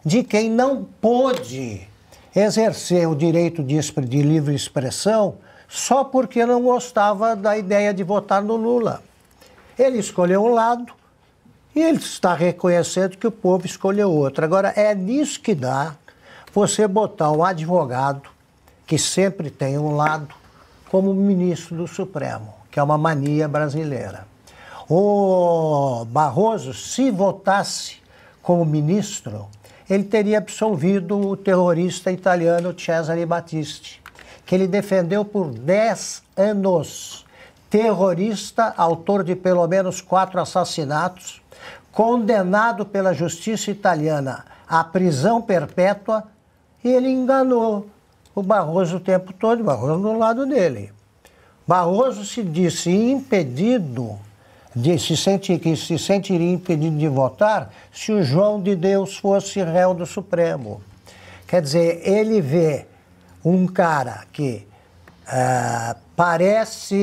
D: de quem não pôde exercer o direito de livre expressão só porque não gostava da ideia de votar no Lula. Ele escolheu um lado e ele está reconhecendo que o povo escolheu outro. Agora, é nisso que dá você botar um advogado que sempre tem um lado como ministro do Supremo, que é uma mania brasileira. O Barroso, se votasse como ministro, ele teria absolvido o terrorista italiano Cesare Battisti, que ele defendeu por 10 anos. Terrorista, autor de pelo menos 4 assassinatos, condenado pela justiça italiana à prisão perpétua, e ele enganou o Barroso o tempo todo, o Barroso do lado dele. Barroso se disse impedido, que se sentiria impedido de votar se o João de Deus fosse réu do Supremo. Quer dizer, ele vê um cara que parece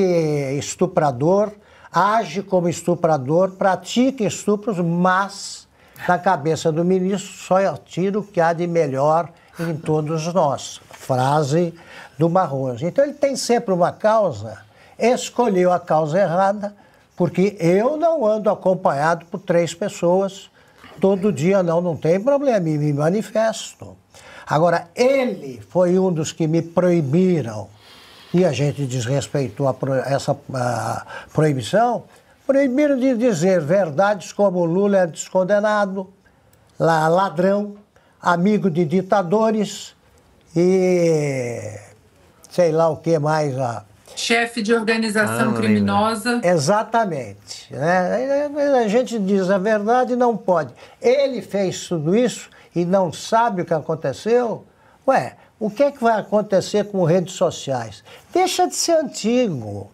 D: estuprador, age como estuprador, pratica estupros, mas na cabeça do ministro só tira o que há de melhor em todos nós. Frase do Barroso. Então ele tem sempre uma causa, escolheu a causa errada, porque eu não ando acompanhado por 3 pessoas todo dia, não tem problema, me manifesto. Agora, ele foi um dos que me proibiram, e a gente desrespeitou essa proibição, proibiram de dizer verdades como Lula é descondenado, ladrão, amigo de ditadores e sei lá o que mais.
C: Chefe de organização criminosa.
D: Exatamente. Né? A gente diz a verdade, não pode. Ele fez tudo isso e não sabe o que aconteceu? Ué, o que é que vai acontecer com redes sociais? Deixa de ser antigo.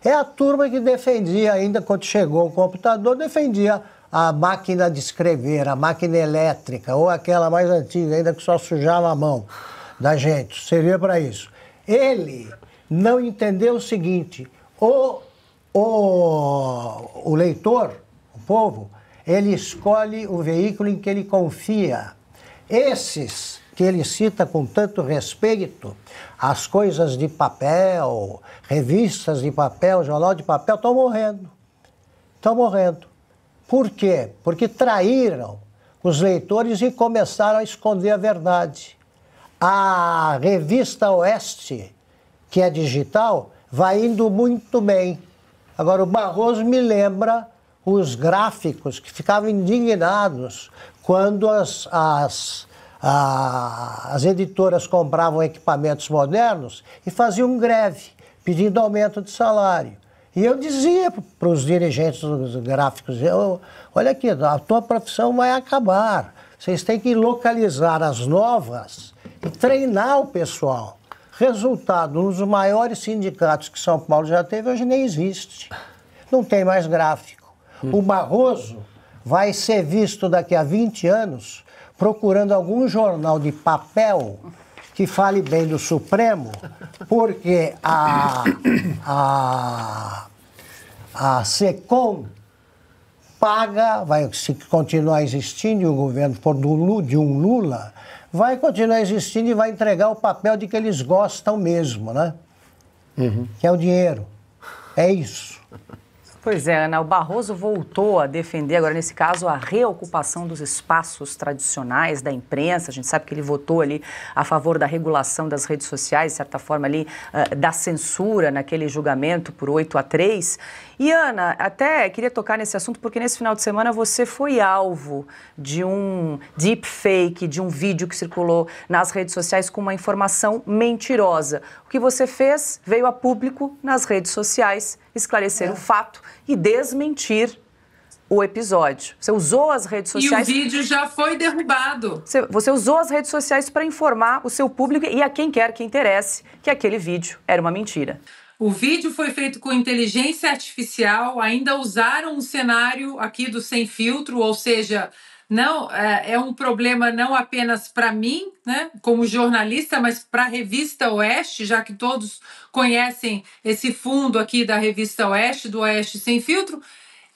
D: É a turma que defendia, ainda quando chegou o computador, defendia a máquina de escrever, a máquina elétrica, ou aquela mais antiga, ainda que só sujava a mão da gente. Seria para isso. Ele não entendeu o seguinte, o leitor, o povo, ele escolhe o veículo em que ele confia. Esses que ele cita com tanto respeito, as coisas de papel, revistas de papel, jornal de papel, estão morrendo. Estão morrendo. Por quê? Porque traíram os leitores e começaram a esconder a verdade. A revista Oeste, que é digital, vai indo muito bem. Agora, o Barroso me lembra os gráficos que ficavam indignados quando as editoras compravam equipamentos modernos e faziam greve, pedindo aumento de salário. E eu dizia para os dirigentes dos gráficos, olha aqui, a tua profissão vai acabar. Vocês têm que localizar as novas e treinar o pessoal. Resultado, um dos maiores sindicatos que São Paulo já teve, hoje nem existe. Não tem mais gráfico. O Barroso vai ser visto daqui a 20 anos procurando algum jornal de papel que fale bem do Supremo, porque a SECOM paga, se continuar existindo, e o governo for de um Lula, vai continuar existindo e vai entregar o papel de que eles gostam mesmo, né? Que é o dinheiro. É isso.
A: Pois é, Ana, o Barroso voltou a defender, agora nesse caso, a reocupação dos espaços tradicionais da imprensa. A gente sabe que ele votou ali a favor da regulação das redes sociais, de certa forma ali, da censura naquele julgamento por 8-3. E Ana, até queria tocar nesse assunto porque nesse final de semana você foi alvo de um deepfake, de um vídeo que circulou nas redes sociais com uma informação mentirosa. O que você fez? Veio a público nas redes sociais esclarecer o fato e desmentir o episódio. Você usou as redes sociais...
C: E o vídeo já foi derrubado.
A: Você usou as redes sociais para informar o seu público e a quem quer que interesse que aquele vídeo era uma mentira.
C: O vídeo foi feito com inteligência artificial, ainda usaram um cenário aqui do Sem Filtro, ou seja, não é um problema não apenas para mim, né, como jornalista, mas para a Revista Oeste, já que todos conhecem esse fundo aqui da Revista Oeste, do Oeste Sem Filtro.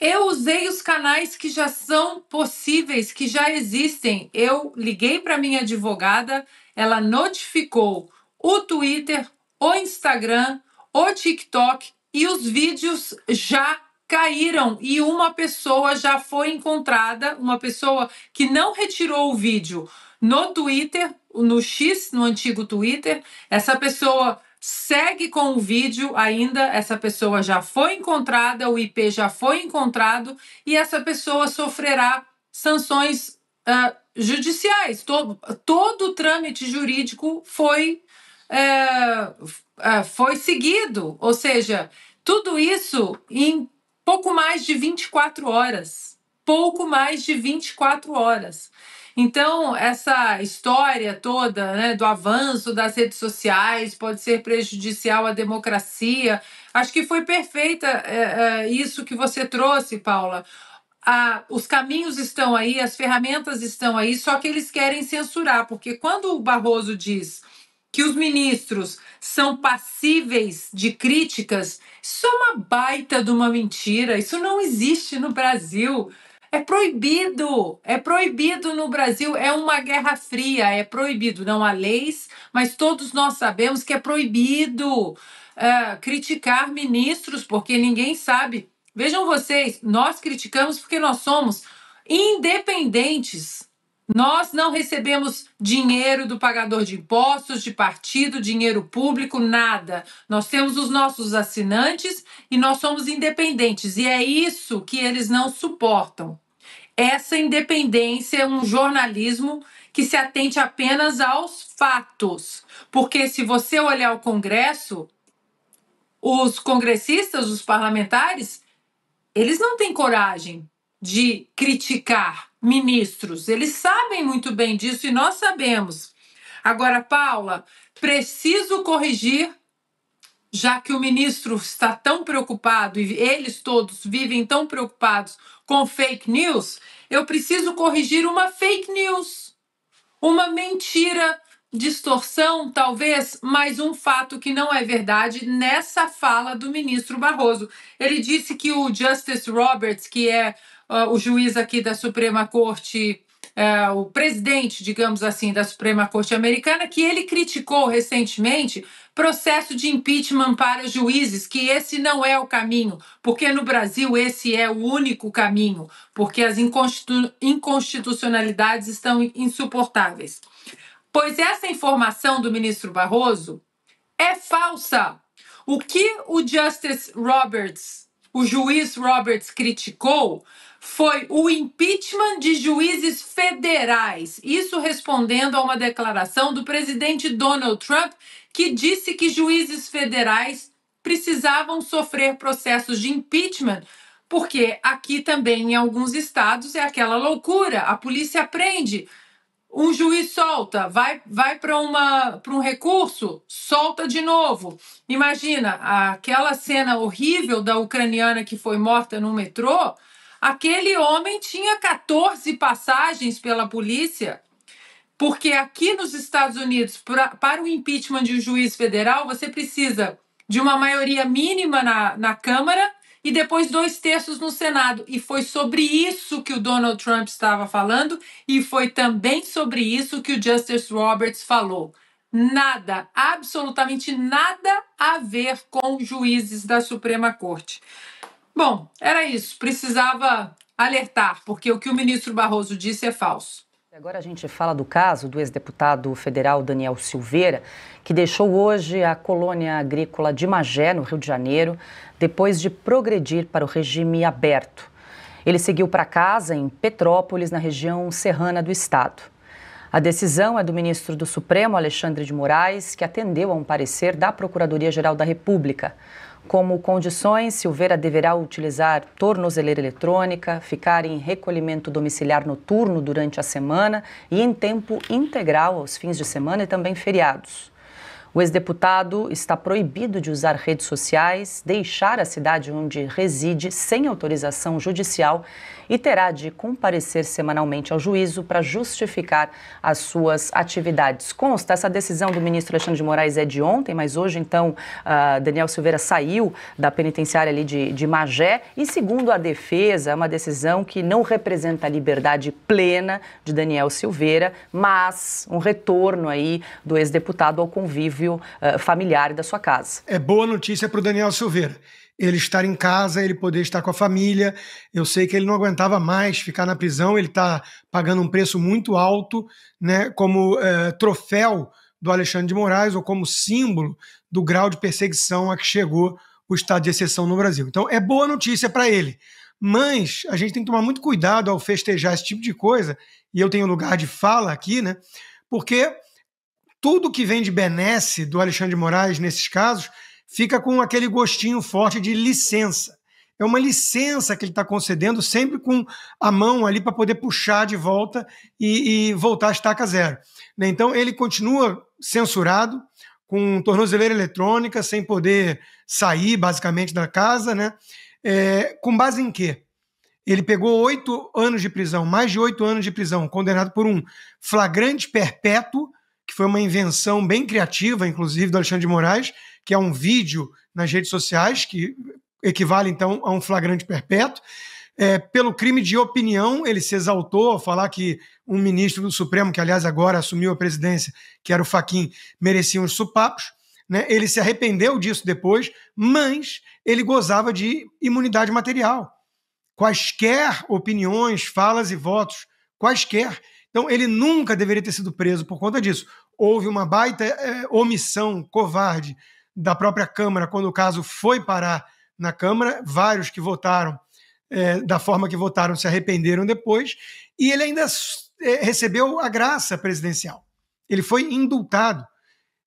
C: Eu usei os canais que já são possíveis, que já existem. Eu liguei para minha advogada, ela notificou o Twitter, o Instagram, o TikTok e os vídeos já caíram e uma pessoa já foi encontrada, uma pessoa que não retirou o vídeo no Twitter, no X, no antigo Twitter. Essa pessoa segue com o vídeo ainda, essa pessoa já foi encontrada, o IP já foi encontrado e essa pessoa sofrerá sanções judiciais. Todo o trâmite jurídico foi seguido, ou seja, tudo isso em pouco mais de 24 horas. Pouco mais de 24 horas. Então, essa história toda, né, do avanço das redes sociais pode ser prejudicial à democracia. Acho que foi perfeita isso que você trouxe, Paula. Os caminhos estão aí, as ferramentas estão aí, só que eles querem censurar, porque quando o Barroso diz que os ministros são passíveis de críticas, isso é uma baita de uma mentira, isso não existe no Brasil. É proibido no Brasil, é uma guerra fria, é proibido. Não há leis, mas todos nós sabemos que é proibido criticar ministros, porque ninguém sabe. Vejam vocês, nós criticamos porque nós somos independentes. Nós não recebemos dinheiro do pagador de impostos, de partido, dinheiro público, nada. Nós temos os nossos assinantes e nós somos independentes. E é isso que eles não suportam. Essa independência é um jornalismo que se atente apenas aos fatos. Porque se você olhar o Congresso, os congressistas, os parlamentares, eles não têm coragem de criticar ministros. Eles sabem muito bem disso e nós sabemos. Agora, Paula, preciso corrigir, já que o ministro está tão preocupado e eles todos vivem tão preocupados com fake news, eu preciso corrigir uma fake news, uma mentira, distorção, talvez, mas um fato que não é verdade nessa fala do ministro Barroso. Ele disse que o Justice Roberts, que é o juiz aqui da Suprema Corte, o presidente, digamos assim, da Suprema Corte Americana, que ele criticou recentemente processo de impeachment para juízes, que esse não é o caminho, porque no Brasil esse é o único caminho, porque as inconstitucionalidades estão insuportáveis. Pois essa informação do ministro Barroso é falsa. O que o Justice Roberts, o juiz Roberts, criticou foi o impeachment de juízes federais. Isso respondendo a uma declaração do presidente Donald Trump, que disse que juízes federais precisavam sofrer processos de impeachment, porque aqui também em alguns estados é aquela loucura. A polícia prende, um juiz solta, vai para um recurso, solta de novo. Imagina, aquela cena horrível da ucraniana que foi morta no metrô, aquele homem tinha 14 passagens pela polícia, porque aqui nos Estados Unidos, para o impeachment de um juiz federal, você precisa de uma maioria mínima na Câmara e depois 2/3 no Senado. E foi sobre isso que o Donald Trump estava falando e foi também sobre isso que o Justice Roberts falou. Nada, absolutamente nada a ver com juízes da Suprema Corte. Bom, era isso. Precisava alertar, porque o que o ministro Barroso disse é falso.
A: Agora a gente fala do caso do ex-deputado federal Daniel Silveira, que deixou hoje a colônia agrícola de Magé, no Rio de Janeiro, depois de progredir para o regime aberto. Ele seguiu para casa em Petrópolis, na região serrana do estado. A decisão é do ministro do Supremo, Alexandre de Moraes, que atendeu a um parecer da Procuradoria-Geral da República. Como condições, Silveira deverá utilizar tornozeleira eletrônica, ficar em recolhimento domiciliar noturno durante a semana e em tempo integral aos fins de semana e também feriados. O ex-deputado está proibido de usar redes sociais, deixar a cidade onde reside sem autorização judicial e terá de comparecer semanalmente ao juízo para justificar as suas atividades. Consta, essa decisão do ministro Alexandre de Moraes é de ontem, mas hoje, então, Daniel Silveira saiu da penitenciária ali de Magé e, segundo a defesa, é uma decisão que não representa a liberdade plena de Daniel Silveira, mas um retorno aí do ex-deputado ao convívio familiar da sua casa.
J: É boa notícia para o Daniel Silveira. Ele estar em casa, ele poder estar com a família. Eu sei que ele não aguentava mais ficar na prisão, ele está pagando um preço muito alto, né, como troféu do Alexandre de Moraes ou como símbolo do grau de perseguição a que chegou o estado de exceção no Brasil. Então é boa notícia para ele, mas a gente tem que tomar muito cuidado ao festejar esse tipo de coisa, e eu tenho lugar de fala aqui, né, porque tudo que vem de benesse do Alexandre de Moraes nesses casos fica com aquele gostinho forte de licença. É uma licença que ele está concedendo, sempre com a mão ali para poder puxar de volta e voltar a estaca zero. Então ele continua censurado, com tornozeleira eletrônica, sem poder sair basicamente da casa, né? Com base em quê? Ele pegou 8 anos de prisão, mais de 8 anos de prisão, condenado por um flagrante perpétuo, que foi uma invenção bem criativa, inclusive, do Alexandre de Moraes, que é um vídeo nas redes sociais, que equivale, então, a um flagrante perpétuo. Pelo crime de opinião, ele se exaltou ao falar que um ministro do Supremo, que, aliás, agora assumiu a presidência, que era o Fachin, merecia uns supapos, né? Ele se arrependeu disso depois, mas ele gozava de imunidade material. Quaisquer opiniões, falas e votos, quaisquer. Então, ele nunca deveria ter sido preso por conta disso. Houve uma baita omissão covarde da própria Câmara quando o caso foi parar na Câmara. Vários que votaram da forma que votaram se arrependeram depois, e ele ainda recebeu a graça presidencial. Ele foi indultado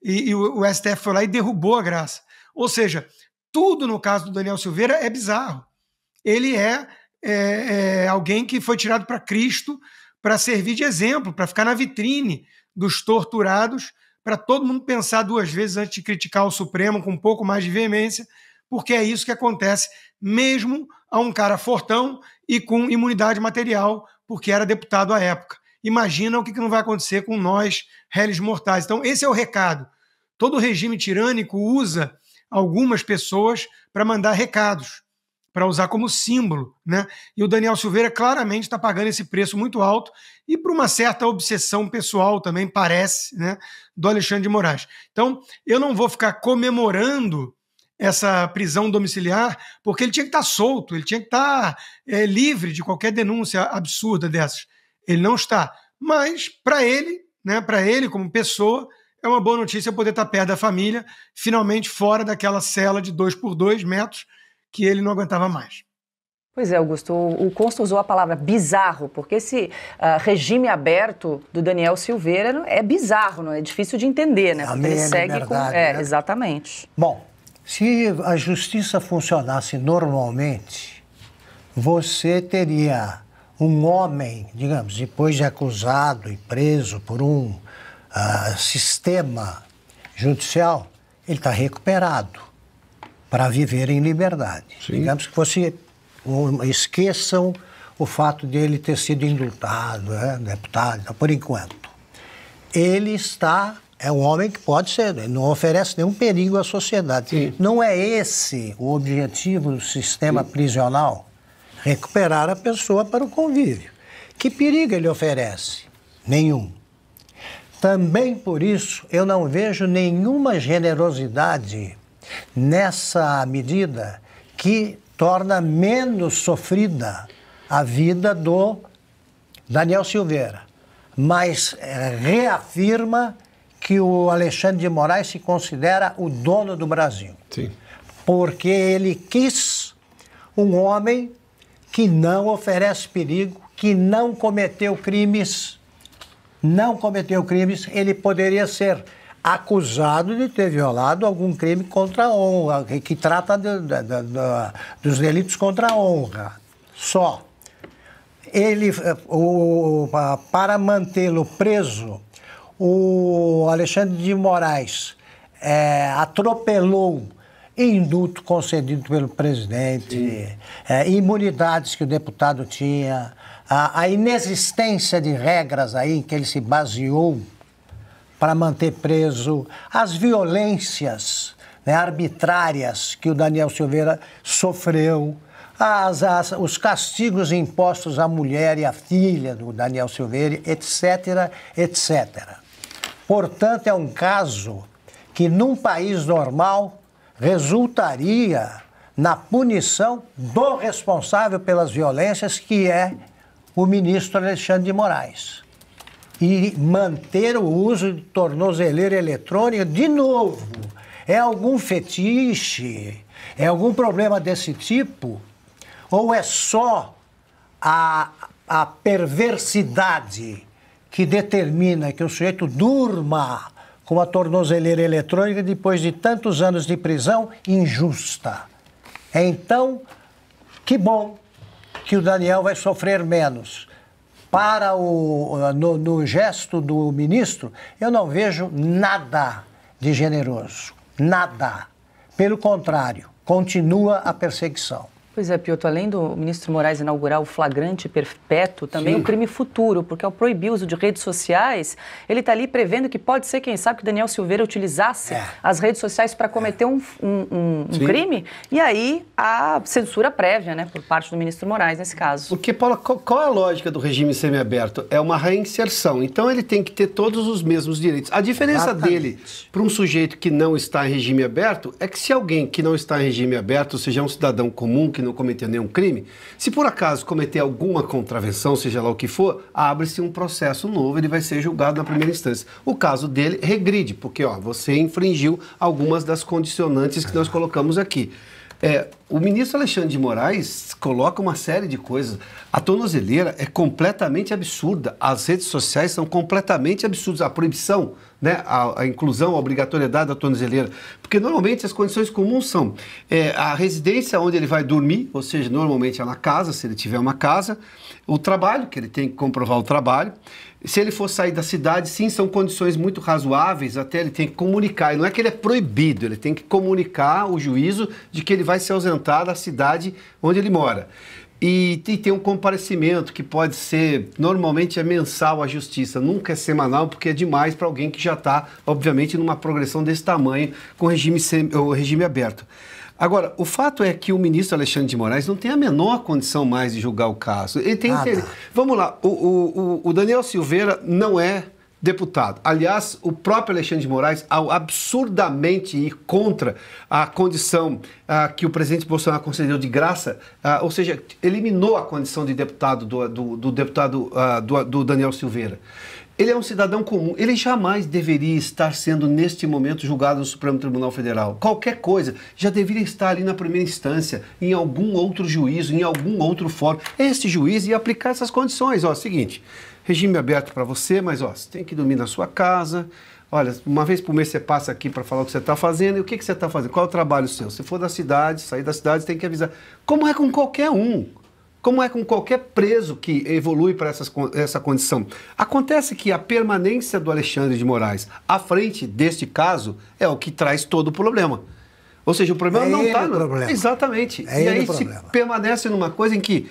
J: e o STF foi lá e derrubou a graça. Ou seja, tudo no caso do Daniel Silveira é bizarro. Ele é alguém que foi tirado para Cristo para servir de exemplo, para ficar na vitrine dos torturados, para todo mundo pensar 2 vezes antes de criticar o Supremo com um pouco mais de veemência, porque é isso que acontece mesmo a um cara fortão e com imunidade material, porque era deputado à época. Imagina o que não vai acontecer com nós, réis mortais. Então, esse é o recado. Todo regime tirânico usa algumas pessoas para mandar recados, para usar como símbolo, né? E o Daniel Silveira claramente está pagando esse preço muito alto e por uma certa obsessão pessoal também, parece, né, do Alexandre de Moraes. Então, eu não vou ficar comemorando essa prisão domiciliar, porque ele tinha que estar solto, ele tinha que estar livre de qualquer denúncia absurda dessas. Ele não está. Mas, para ele, né, para ele como pessoa, é uma boa notícia poder estar perto da família, finalmente fora daquela cela de 2 por 2 metros, que ele não aguentava mais.
A: Pois é, Augusto, o Consta usou a palavra bizarro, porque esse regime aberto do Daniel Silveira é bizarro, não é difícil de entender, né? Porque ele segue com... né? Exatamente.
D: Bom, se a justiça funcionasse normalmente, você teria um homem, digamos, depois de acusado e preso por um sistema judicial, ele está recuperado para viver em liberdade. Sim. Digamos que esqueçam o fato de ele ter sido indultado, deputado, por enquanto. Ele é um homem que pode ser, não oferece nenhum perigo à sociedade. Sim. Não é esse o objetivo do sistema prisional? Recuperar a pessoa para o convívio. Que perigo ele oferece? Nenhum. Também por isso eu não vejo nenhuma generosidade nessa medida que torna menos sofrida a vida do Daniel Silveira. mas reafirma que o Alexandre de Moraes se considera o dono do Brasil.
B: Sim. Porque
D: ele quis um homem que não oferece perigo, que não cometeu crimes, ele poderia ser acusado de ter violado algum crime contra a honra, que trata dos delitos contra a honra. Só. Para mantê-lo preso, o Alexandre de Moraes atropelou indulto concedido pelo presidente, imunidades que o deputado tinha, a inexistência de regras aí em que ele se baseou para manter preso, as violências arbitrárias que o Daniel Silveira sofreu, os castigos impostos à mulher e à filha do Daniel Silveira, etc., etc. Portanto, é um caso que, num país normal, resultaria na punição do responsável pelas violências, que é o ministro Alexandre de Moraes. E manter o uso de tornozeleira eletrônica, de novo, é algum fetiche? É algum problema desse tipo? Ou é só a perversidade que determina que o sujeito durma com a tornozeleira eletrônica depois de tantos anos de prisão injusta? Então, que bom que o Daniel vai sofrer menos. No gesto do ministro, eu não vejo nada de generoso. Nada. Pelo contrário, continua a perseguição.
A: Pois é, Piotr, além do ministro Moraes inaugurar o flagrante perpétuo, também o crime futuro, porque ao proibir o uso de redes sociais, ele está ali prevendo que pode ser, quem sabe, que Daniel Silveira utilizasse as redes sociais para cometer um crime, e aí a censura prévia, né, por parte do ministro Moraes, nesse caso.
B: Porque, Paula, qual é a lógica do regime semiaberto? É uma reinserção, então ele tem que ter todos os mesmos direitos. A diferença dele para um sujeito que não está em regime aberto é que se alguém que não está em regime aberto, ou seja, um cidadão comum que não cometeu nenhum crime, se por acaso cometer alguma contravenção, seja lá o que for, abre-se um processo novo, ele vai ser julgado na primeira instância. O caso dele regride, porque você infringiu algumas das condicionantes que nós colocamos aqui. O ministro Alexandre de Moraes coloca uma série de coisas. A tornozeleira é completamente absurda. As redes sociais são completamente absurdas. A proibição, né, a inclusão, a obrigatoriedade da tornozeleira. Porque normalmente as condições comuns são a residência onde ele vai dormir, ou seja, normalmente é na casa, se ele tiver uma casa, o trabalho, que ele tem que comprovar o trabalho. Se ele for sair da cidade, sim, são condições muito razoáveis, até ele tem que comunicar. E não é que ele é proibido, ele tem que comunicar o juízo de que ele vai se ausentar da cidade onde ele mora. E tem um comparecimento que pode ser, normalmente é mensal à justiça, nunca é semanal, porque é demais para alguém que já está, obviamente, numa progressão desse tamanho com o regime aberto. Agora, o fato é que o ministro Alexandre de Moraes não tem a menor condição mais de julgar o caso. Ele tem interesse. Vamos lá, o Daniel Silveira não é deputado. Aliás, o próprio Alexandre de Moraes, ao absurdamente ir contra a condição que o presidente Bolsonaro concedeu de graça, ou seja, eliminou a condição de deputado do Daniel Silveira. Ele é um cidadão comum, ele jamais deveria estar sendo, neste momento, julgado no Supremo Tribunal Federal. Qualquer coisa já deveria estar ali na primeira instância, em algum outro juízo, em algum outro fórum. Este juiz ia aplicar essas condições. Seguinte, regime aberto para você, mas você tem que dormir na sua casa. Olha, uma vez por mês você passa aqui para falar o que você está fazendo. E o que você está fazendo? Qual é o trabalho seu? Se for da cidade, sair da cidade, você tem que avisar. Como é com qualquer um. Como é com qualquer preso que evolui para essa condição. Acontece que a permanência do Alexandre de Moraes à frente deste caso é o que traz todo o problema. Ou seja, o problema não está no... Exatamente. E aí se permanece numa coisa em que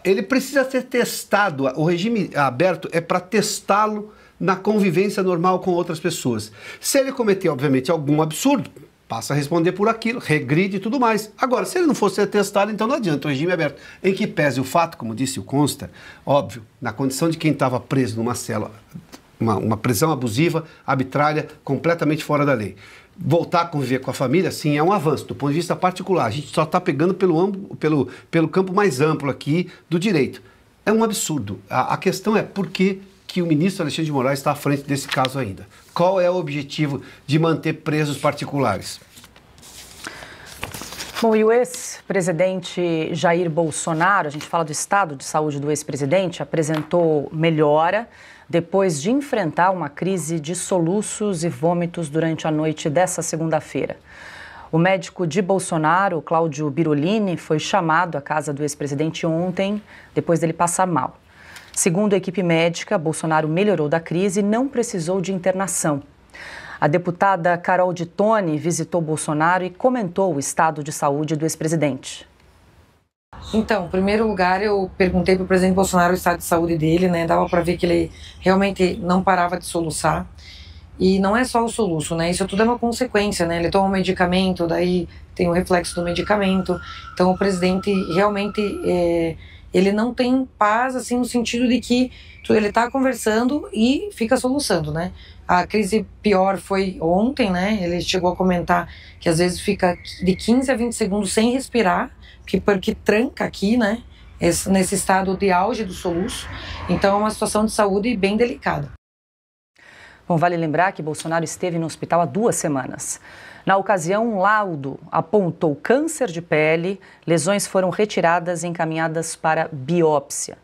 B: ele precisa ser testado. O regime aberto é para testá-lo na convivência normal com outras pessoas. Se ele cometer, obviamente, algum absurdo, passa a responder por aquilo, regride e tudo mais. Agora, se ele não fosse testado, então não adianta, o regime é aberto. Em que pese o fato, como disse o Consta, óbvio, na condição de quem estava preso numa cela, uma prisão abusiva, arbitrária, completamente fora da lei. Voltar a conviver com a família, sim, é um avanço, do ponto de vista particular. A gente só está pegando pelo campo mais amplo aqui do direito. É um absurdo. A questão é por que que o ministro Alexandre de Moraes está à frente desse caso ainda? Qual é o objetivo de manter presos particulares?
A: Bom, e o ex-presidente Jair Bolsonaro, a gente fala do estado de saúde do ex-presidente, apresentou melhora depois de enfrentar uma crise de soluços e vômitos durante a noite dessa segunda-feira. O médico de Bolsonaro, Cláudio Birolini, foi chamado à casa do ex-presidente ontem, depois dele passar mal. Segundo a equipe médica, Bolsonaro melhorou da crise e não precisou de internação. A deputada Carol Dittoni visitou Bolsonaro e comentou o estado de saúde do ex-presidente.
K: Então, em primeiro lugar, eu perguntei para o presidente Bolsonaro o estado de saúde dele, né? Dava para ver que ele realmente não parava de soluçar. E não é só o soluço, né? Isso tudo é uma consequência, né? Ele toma um medicamento, daí tem o reflexo do medicamento. Então, o presidente realmente, ele não tem paz, assim, no sentido de que ele está conversando e fica soluçando, né? A crise pior foi ontem, né? Ele chegou a comentar que às vezes fica de 15 a 20 segundos sem respirar, porque tranca aqui, né? Nesse estado de auge do soluço. Então, é uma situação de saúde bem delicada.
A: Bom, vale lembrar que Bolsonaro esteve no hospital há 2 semanas. Na ocasião, um laudo apontou câncer de pele, lesões foram retiradas e encaminhadas para biópsia.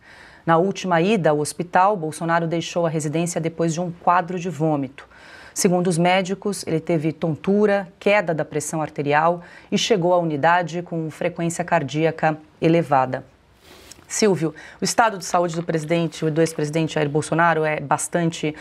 A: Na última ida ao hospital, Bolsonaro deixou a residência depois de um quadro de vômito. Segundo os médicos, ele teve tontura, queda da pressão arterial e chegou à unidade com frequência cardíaca elevada. Silvio, o estado de saúde do ex-presidente Jair Bolsonaro é bastante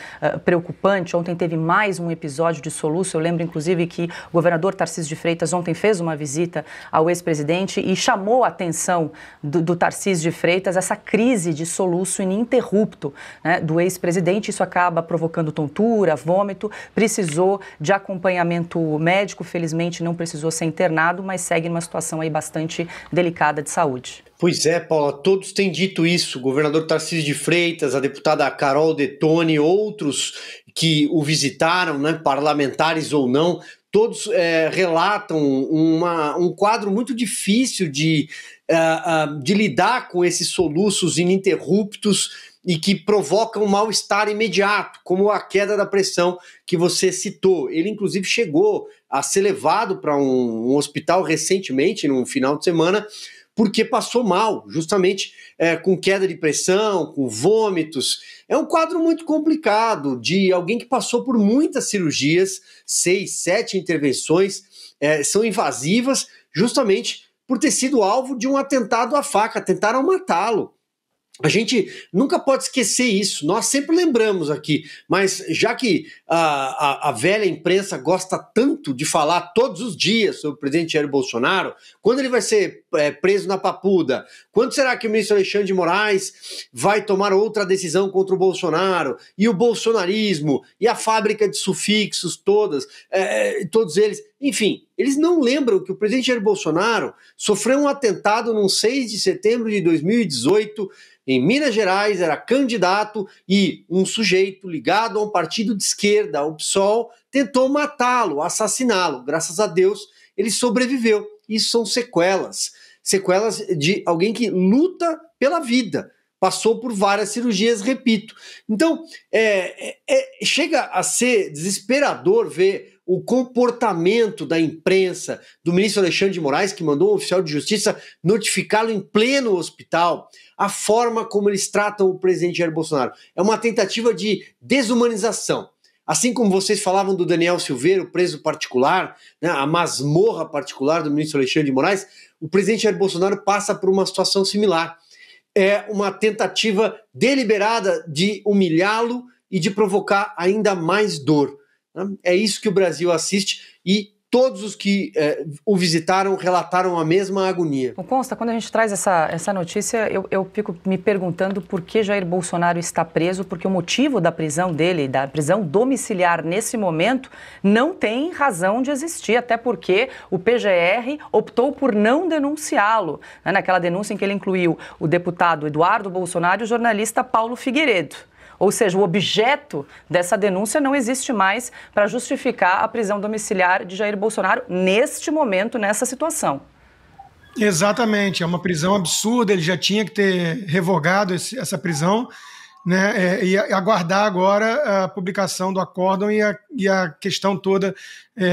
A: preocupante. Ontem teve mais um episódio de soluço. Eu lembro, inclusive, que o governador Tarcísio de Freitas ontem fez uma visita ao ex-presidente e chamou a atenção do Tarcísio de Freitas essa crise de soluço ininterrupto, né, do ex-presidente. Isso acaba provocando tontura, vômito. Precisou de acompanhamento médico. Felizmente não precisou ser internado, mas segue numa situação aí bastante delicada de saúde.
E: Pois é, Paula, todos têm dito isso. O governador Tarcísio de Freitas, a deputada Carol Dittoni, outros que o visitaram, né, parlamentares ou não, todos relatam um quadro muito difícil de lidar com esses soluços ininterruptos e que provocam um mal-estar imediato, como a queda da pressão que você citou. Ele, inclusive, chegou a ser levado para um hospital recentemente, no final de semana, porque passou mal, justamente com queda de pressão, com vômitos. É um quadro muito complicado de alguém que passou por muitas cirurgias, 6, 7 intervenções, são invasivas, justamente por ter sido alvo de um atentado à faca, tentaram matá-lo. A gente nunca pode esquecer isso, nós sempre lembramos aqui, mas já que a velha imprensa gosta tanto de falar todos os dias sobre o presidente Jair Bolsonaro, quando ele vai ser preso na Papuda, quando será que o ministro Alexandre de Moraes vai tomar outra decisão contra o Bolsonaro, e o bolsonarismo, e a fábrica de sufixos todos eles, enfim, eles não lembram que o presidente Jair Bolsonaro sofreu um atentado no 6 de setembro de 2018, em Minas Gerais, era candidato e um sujeito ligado a um partido de esquerda, o PSOL, tentou matá-lo, assassiná-lo. Graças a Deus, ele sobreviveu. Isso são sequelas de alguém que luta pela vida. Passou por várias cirurgias, repito. Então, chega a ser desesperador ver o comportamento da imprensa, do ministro Alexandre de Moraes, que mandou um oficial de justiça notificá-lo em pleno hospital, a forma como eles tratam o presidente Jair Bolsonaro. É uma tentativa de desumanização. Assim como vocês falavam do Daniel Silveira, o preso particular, né, a masmorra particular do ministro Alexandre de Moraes, o presidente Jair Bolsonaro passa por uma situação similar. É uma tentativa deliberada de humilhá-lo e de provocar ainda mais dor. É isso que o Brasil assiste e todos os que o visitaram relataram a mesma agonia.
A: Consta, quando a gente traz essa notícia, eu fico me perguntando por que Jair Bolsonaro está preso, porque o motivo da prisão dele, da prisão domiciliar nesse momento, não tem razão de existir, até porque o PGR optou por não denunciá-lo, né, naquela denúncia em que ele incluiu o deputado Eduardo Bolsonaro e o jornalista Paulo Figueiredo. Ou seja, o objeto dessa denúncia não existe mais para justificar a prisão domiciliar de Jair Bolsonaro neste momento, nessa situação.
J: Exatamente, é uma prisão absurda, ele já tinha que ter revogado essa prisão, né, e aguardar agora a publicação do acórdão e a questão toda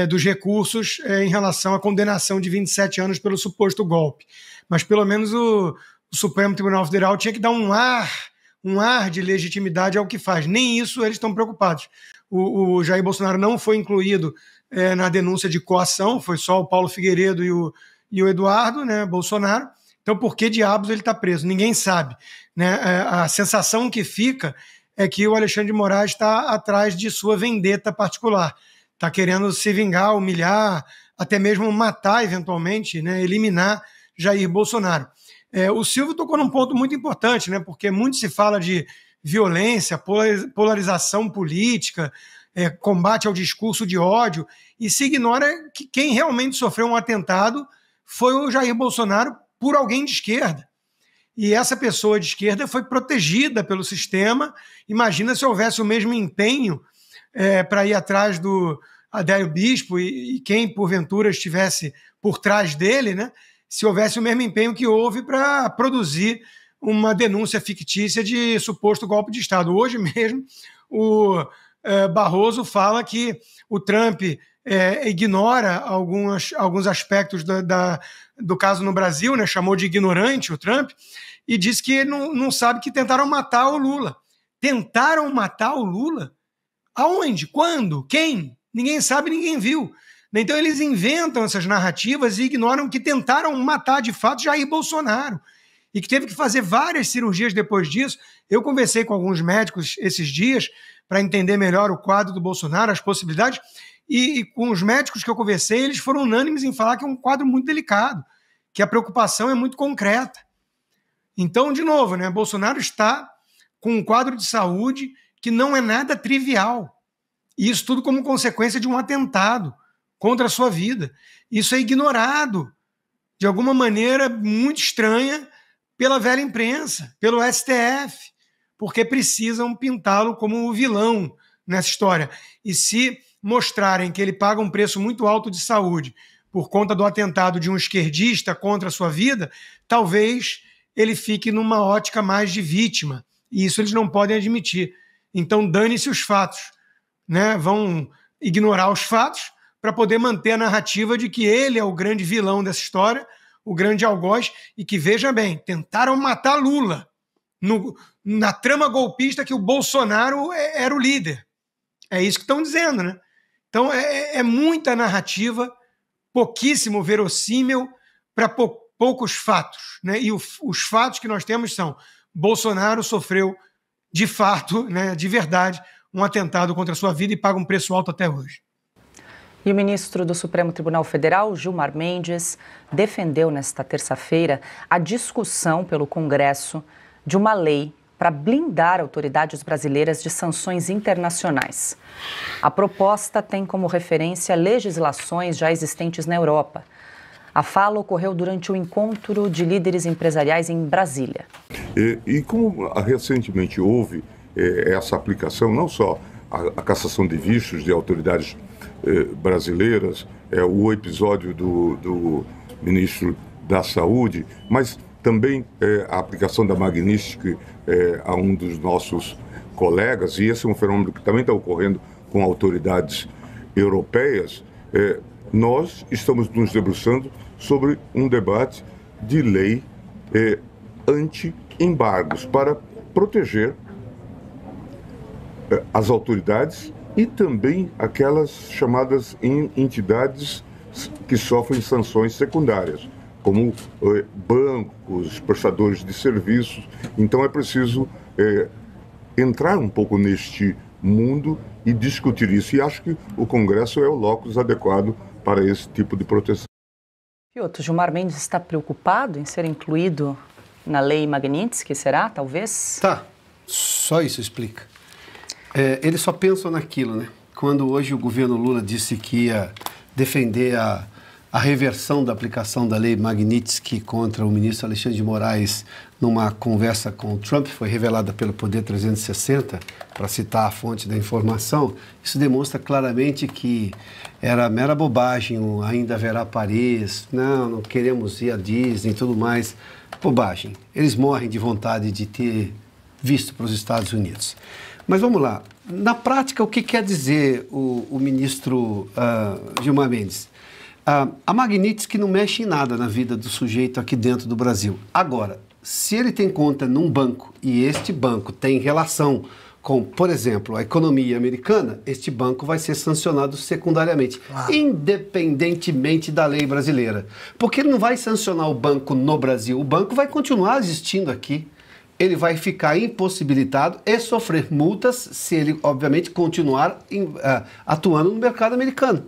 J: dos recursos em relação à condenação de 27 anos pelo suposto golpe. Mas pelo menos o Supremo Tribunal Federal tinha que dar um ar de legitimidade ao que faz. Nem isso eles estão preocupados. O Jair Bolsonaro não foi incluído na denúncia de coação, foi só o Paulo Figueiredo e o Eduardo, né, Bolsonaro. Então, por que diabos ele está preso? Ninguém sabe, né? A sensação que fica é que o Alexandre de Moraes está atrás de sua vendetta particular. Está querendo se vingar, humilhar, até mesmo matar, eventualmente, né, eliminar Jair Bolsonaro. O Silvio tocou num ponto muito importante, né, porque muito se fala de violência, polarização política, combate ao discurso de ódio, e se ignora que quem realmente sofreu um atentado foi o Jair Bolsonaro por alguém de esquerda. E essa pessoa de esquerda foi protegida pelo sistema. Imagina se houvesse o mesmo empenho para ir atrás do Adélio Bispo e quem, porventura, estivesse por trás dele, né? Se houvesse o mesmo empenho que houve para produzir uma denúncia fictícia de suposto golpe de Estado. Hoje mesmo, o Barroso fala que o Trump ignora alguns aspectos do caso no Brasil, né? Chamou de ignorante o Trump, e disse que não sabe que tentaram matar o Lula. Tentaram matar o Lula? Aonde? Quando? Quem? Ninguém sabe, ninguém viu. Então eles inventam essas narrativas e ignoram que tentaram matar de fato Jair Bolsonaro e que teve que fazer várias cirurgias depois disso. Eu conversei com alguns médicos esses dias para entender melhor o quadro do Bolsonaro, as possibilidades, e com os médicos que eu conversei, eles foram unânimes em falar que é um quadro muito delicado, que a preocupação é muito concreta. Então, de novo, né, Bolsonaro está com um quadro de saúde que não é nada trivial. E isso tudo como consequência de um atentado contra a sua vida. Isso é ignorado de alguma maneira muito estranha pela velha imprensa, pelo STF, porque precisam pintá-lo como o vilão nessa história. E se mostrarem que ele paga um preço muito alto de saúde por conta do atentado de um esquerdista contra a sua vida, talvez ele fique numa ótica mais de vítima. E isso eles não podem admitir. Então, dane-se os fatos, né? Vão ignorar os fatos para poder manter a narrativa de que ele é o grande vilão dessa história, o grande algoz, e que, veja bem, tentaram matar Lula na trama golpista que o Bolsonaro era o líder. É isso que estão dizendo, né? Então, é muita narrativa, pouquíssimo verossímil para poucos fatos, né? E os fatos que nós temos são: Bolsonaro sofreu, de fato, né, de verdade, um atentado contra a sua vida e paga um preço alto até hoje.
A: E o ministro do Supremo Tribunal Federal, Gilmar Mendes, defendeu nesta terça-feira a discussão pelo Congresso de uma lei para blindar autoridades brasileiras de sanções internacionais. A proposta tem como referência legislações já existentes na Europa. A fala ocorreu durante o encontro de líderes empresariais em Brasília.
L: E como recentemente houve essa aplicação, não só a cassação de vistos de autoridades brasileiras, o episódio do ministro da Saúde, mas também a aplicação da Magnitsky a um dos nossos colegas, e esse é um fenômeno que também está ocorrendo com autoridades europeias. Nós estamos nos debruçando sobre um debate de lei anti-embargos para proteger as autoridades e também aquelas chamadas entidades que sofrem sanções secundárias, como bancos, prestadores de serviços. Então é preciso entrar um pouco neste mundo e discutir isso. E acho que o Congresso é o locus adequado para esse tipo de proteção.
A: Piotr, Gilmar Mendes está preocupado em ser incluído na lei Magnitsky, será, talvez?
B: Tá, só isso explica. Eles só pensam naquilo, né? Quando hoje o governo Lula disse que ia defender a reversão da aplicação da lei Magnitsky contra o ministro Alexandre de Moraes numa conversa com o Trump, foi revelada pelo Poder 360, para citar a fonte da informação, isso demonstra claramente que era mera bobagem, ainda haverá Paris, não queremos ir a Disney e tudo mais. Bobagem. Eles morrem de vontade de ter visto para os Estados Unidos. Mas vamos lá. Na prática, o que quer dizer o ministro Gilmar Mendes? A Magnitsky não mexe em nada na vida do sujeito aqui dentro do Brasil. Agora, se ele tem conta num banco e este banco tem relação com, por exemplo, a economia americana, este banco vai ser sancionado secundariamente, independentemente da lei brasileira. Porque ele não vai sancionar o banco no Brasil, o banco vai continuar existindo aqui. Ele vai ficar impossibilitado e sofrer multas se ele, obviamente, continuar atuando no mercado americano.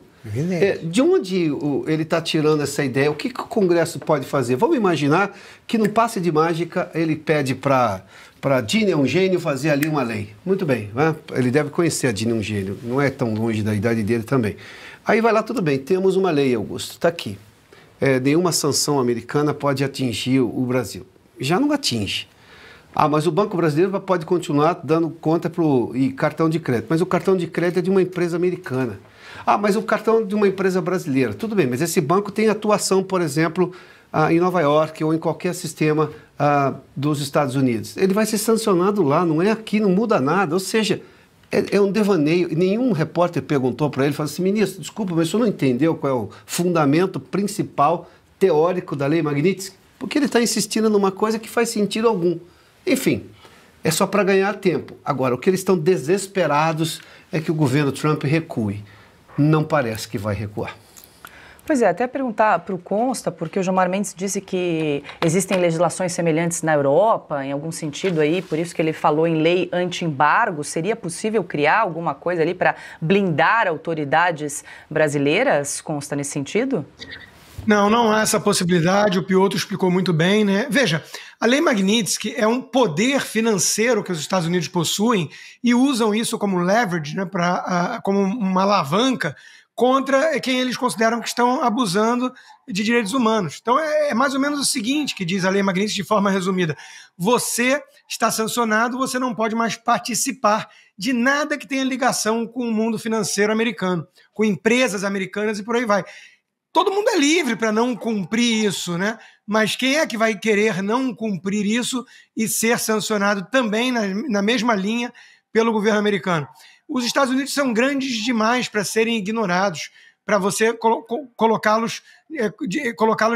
B: De onde ele está tirando essa ideia? O que o Congresso pode fazer? Vamos imaginar que no passe de mágica ele pede para Dini Eugênio fazer ali uma lei. Muito bem, né? Ele deve conhecer a Dini Eugênio, não é tão longe da idade dele também. Aí vai lá, tudo bem, temos uma lei, Augusto, está aqui. Nenhuma sanção americana pode atingir o Brasil. Já não atinge. Mas o Banco Brasileiro pode continuar dando conta e cartão de crédito. Mas o cartão de crédito é de uma empresa americana. Mas o cartão é de uma empresa brasileira. Tudo bem, mas esse banco tem atuação, por exemplo, em Nova York ou em qualquer sistema dos Estados Unidos. Ele vai ser sancionado lá, não é aqui, não muda nada. Ou seja, é um devaneio. Nenhum repórter perguntou para ele, falou assim, ministro, desculpa, mas o senhor não entendeu qual é o fundamento principal teórico da lei Magnitsky? Porque ele está insistindo numa coisa que faz sentido algum. Enfim, é só para ganhar tempo. Agora, o que eles estão desesperados é que o governo Trump recue. Não parece que vai recuar.
A: Pois é, até perguntar para o Consta, porque o Gilmar Mendes disse que existem legislações semelhantes na Europa, em algum sentido aí, por isso que ele falou em lei anti-embargo. Seria possível criar alguma coisa ali para blindar autoridades brasileiras, Consta, nesse sentido?
J: Não há essa possibilidade, o Piotr explicou muito bem, né? Veja, a lei Magnitsky é um poder financeiro que os Estados Unidos possuem e usam isso como leverage, né, como uma alavanca contra quem eles consideram que estão abusando de direitos humanos. Então é mais ou menos o seguinte que diz a lei Magnitsky de forma resumida. Você está sancionado, você não pode mais participar de nada que tenha ligação com o mundo financeiro americano, com empresas americanas e por aí vai. Todo mundo é livre para não cumprir isso, né? Mas quem é que vai querer não cumprir isso e ser sancionado também na mesma linha pelo governo americano? Os Estados Unidos são grandes demais para serem ignorados, para você colocá-los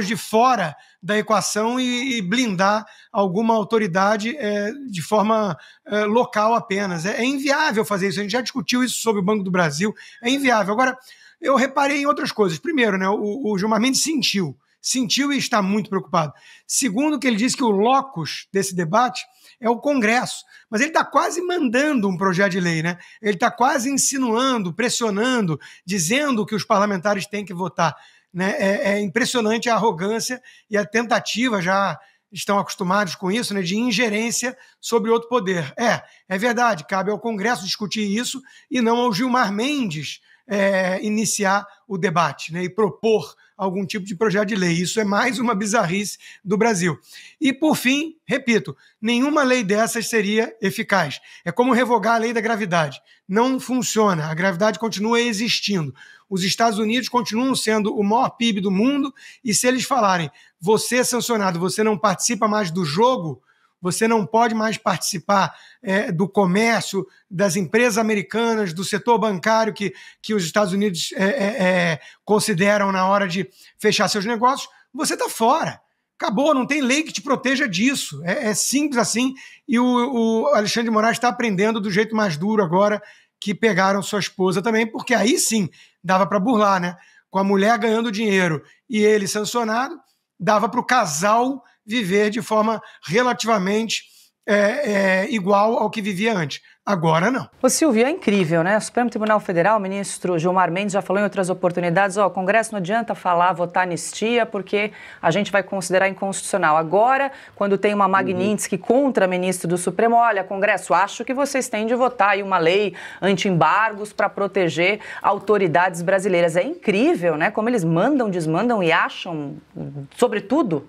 J: de fora da equação e blindar alguma autoridade de forma local apenas. É inviável fazer isso. A gente já discutiu isso sobre o Banco do Brasil. É inviável. Agora, eu reparei em outras coisas. Primeiro, né, o Gilmar Mendes sentiu e está muito preocupado. Segundo, que ele disse que o locus desse debate é o Congresso. Mas ele está quase mandando um projeto de lei, né? Ele está quase insinuando, pressionando, dizendo que os parlamentares têm que votar. Né? É impressionante a arrogância e a tentativa, já estão acostumados com isso, né, de ingerência sobre outro poder. É verdade, cabe ao Congresso discutir isso e não ao Gilmar Mendes iniciar o debate, né, e propor algum tipo de projeto de lei. Isso é mais uma bizarrice do Brasil. E, por fim, repito, nenhuma lei dessas seria eficaz. É como revogar a lei da gravidade. Não funciona. A gravidade continua existindo. Os Estados Unidos continuam sendo o maior PIB do mundo e se eles falarem, você é sancionado, você não participa mais do jogo, você não pode mais participar do comércio, das empresas americanas, do setor bancário que os Estados Unidos consideram na hora de fechar seus negócios, você está fora. Acabou, não tem lei que te proteja disso. É simples assim. E o Alexandre de Moraes está aprendendo do jeito mais duro agora que pegaram sua esposa também, porque aí sim dava para burlar, né? Com a mulher ganhando dinheiro e ele sancionado, dava para o casal viver de forma relativamente igual ao que vivia antes. Agora não.
A: Ô Silvio, é incrível, né? O Supremo Tribunal Federal, o ministro Gilmar Mendes já falou em outras oportunidades, o Congresso não adianta votar anistia, porque a gente vai considerar inconstitucional. Agora, quando tem uma Magnitsky contra ministro do Supremo, olha, Congresso, acho que vocês têm de votar aí uma lei anti-embargos para proteger autoridades brasileiras. É incrível, né? Como eles mandam, desmandam e acham sobre tudo.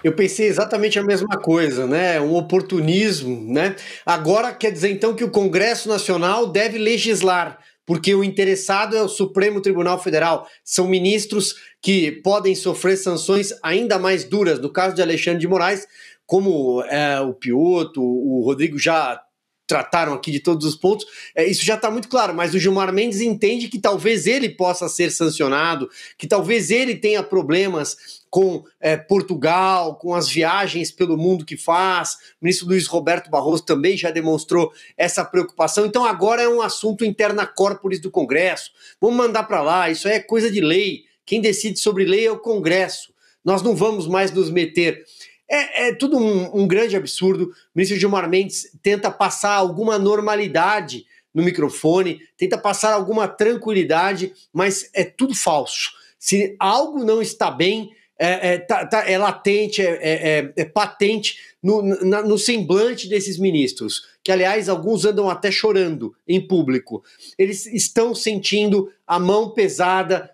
E: Eu pensei exatamente a mesma coisa, né? Um oportunismo, né? Agora quer dizer então que o Congresso Nacional deve legislar, porque o interessado é o Supremo Tribunal Federal. São ministros que podem sofrer sanções ainda mais duras. No caso de Alexandre de Moraes, como o Piotto, o Rodrigo já trataram aqui de todos os pontos, isso já está muito claro, mas o Gilmar Mendes entende que talvez ele possa ser sancionado, que talvez ele tenha problemas com Portugal, com as viagens pelo mundo que faz. O ministro Luiz Roberto Barroso também já demonstrou essa preocupação. Então agora é um assunto interna corporis do Congresso. Vamos mandar para lá, isso é coisa de lei. Quem decide sobre lei é o Congresso. Nós não vamos mais nos meter. É tudo um grande absurdo. O ministro Gilmar Mendes tenta passar alguma normalidade no microfone, tenta passar alguma tranquilidade, mas é tudo falso. Se algo não está bem, é latente, é patente no semblante desses ministros, que, aliás, alguns andam até chorando em público. Eles estão sentindo a mão pesada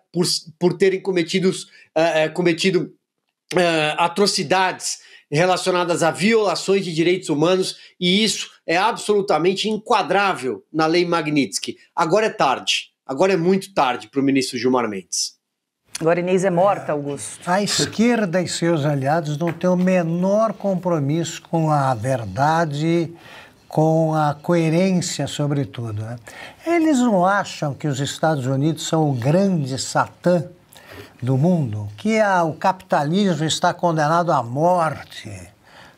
E: por terem cometido atrocidades relacionadas a violações de direitos humanos, e isso é absolutamente enquadrável na Lei Magnitsky. Agora é tarde, agora é muito tarde para o ministro Gilmar Mendes.
A: Agora Inês é morta, Augusto.
D: A esquerda e seus aliados não têm o menor compromisso com a verdade, com a coerência, sobretudo, né? Eles não acham que os Estados Unidos são o grande Satã do mundo, que o capitalismo está condenado à morte,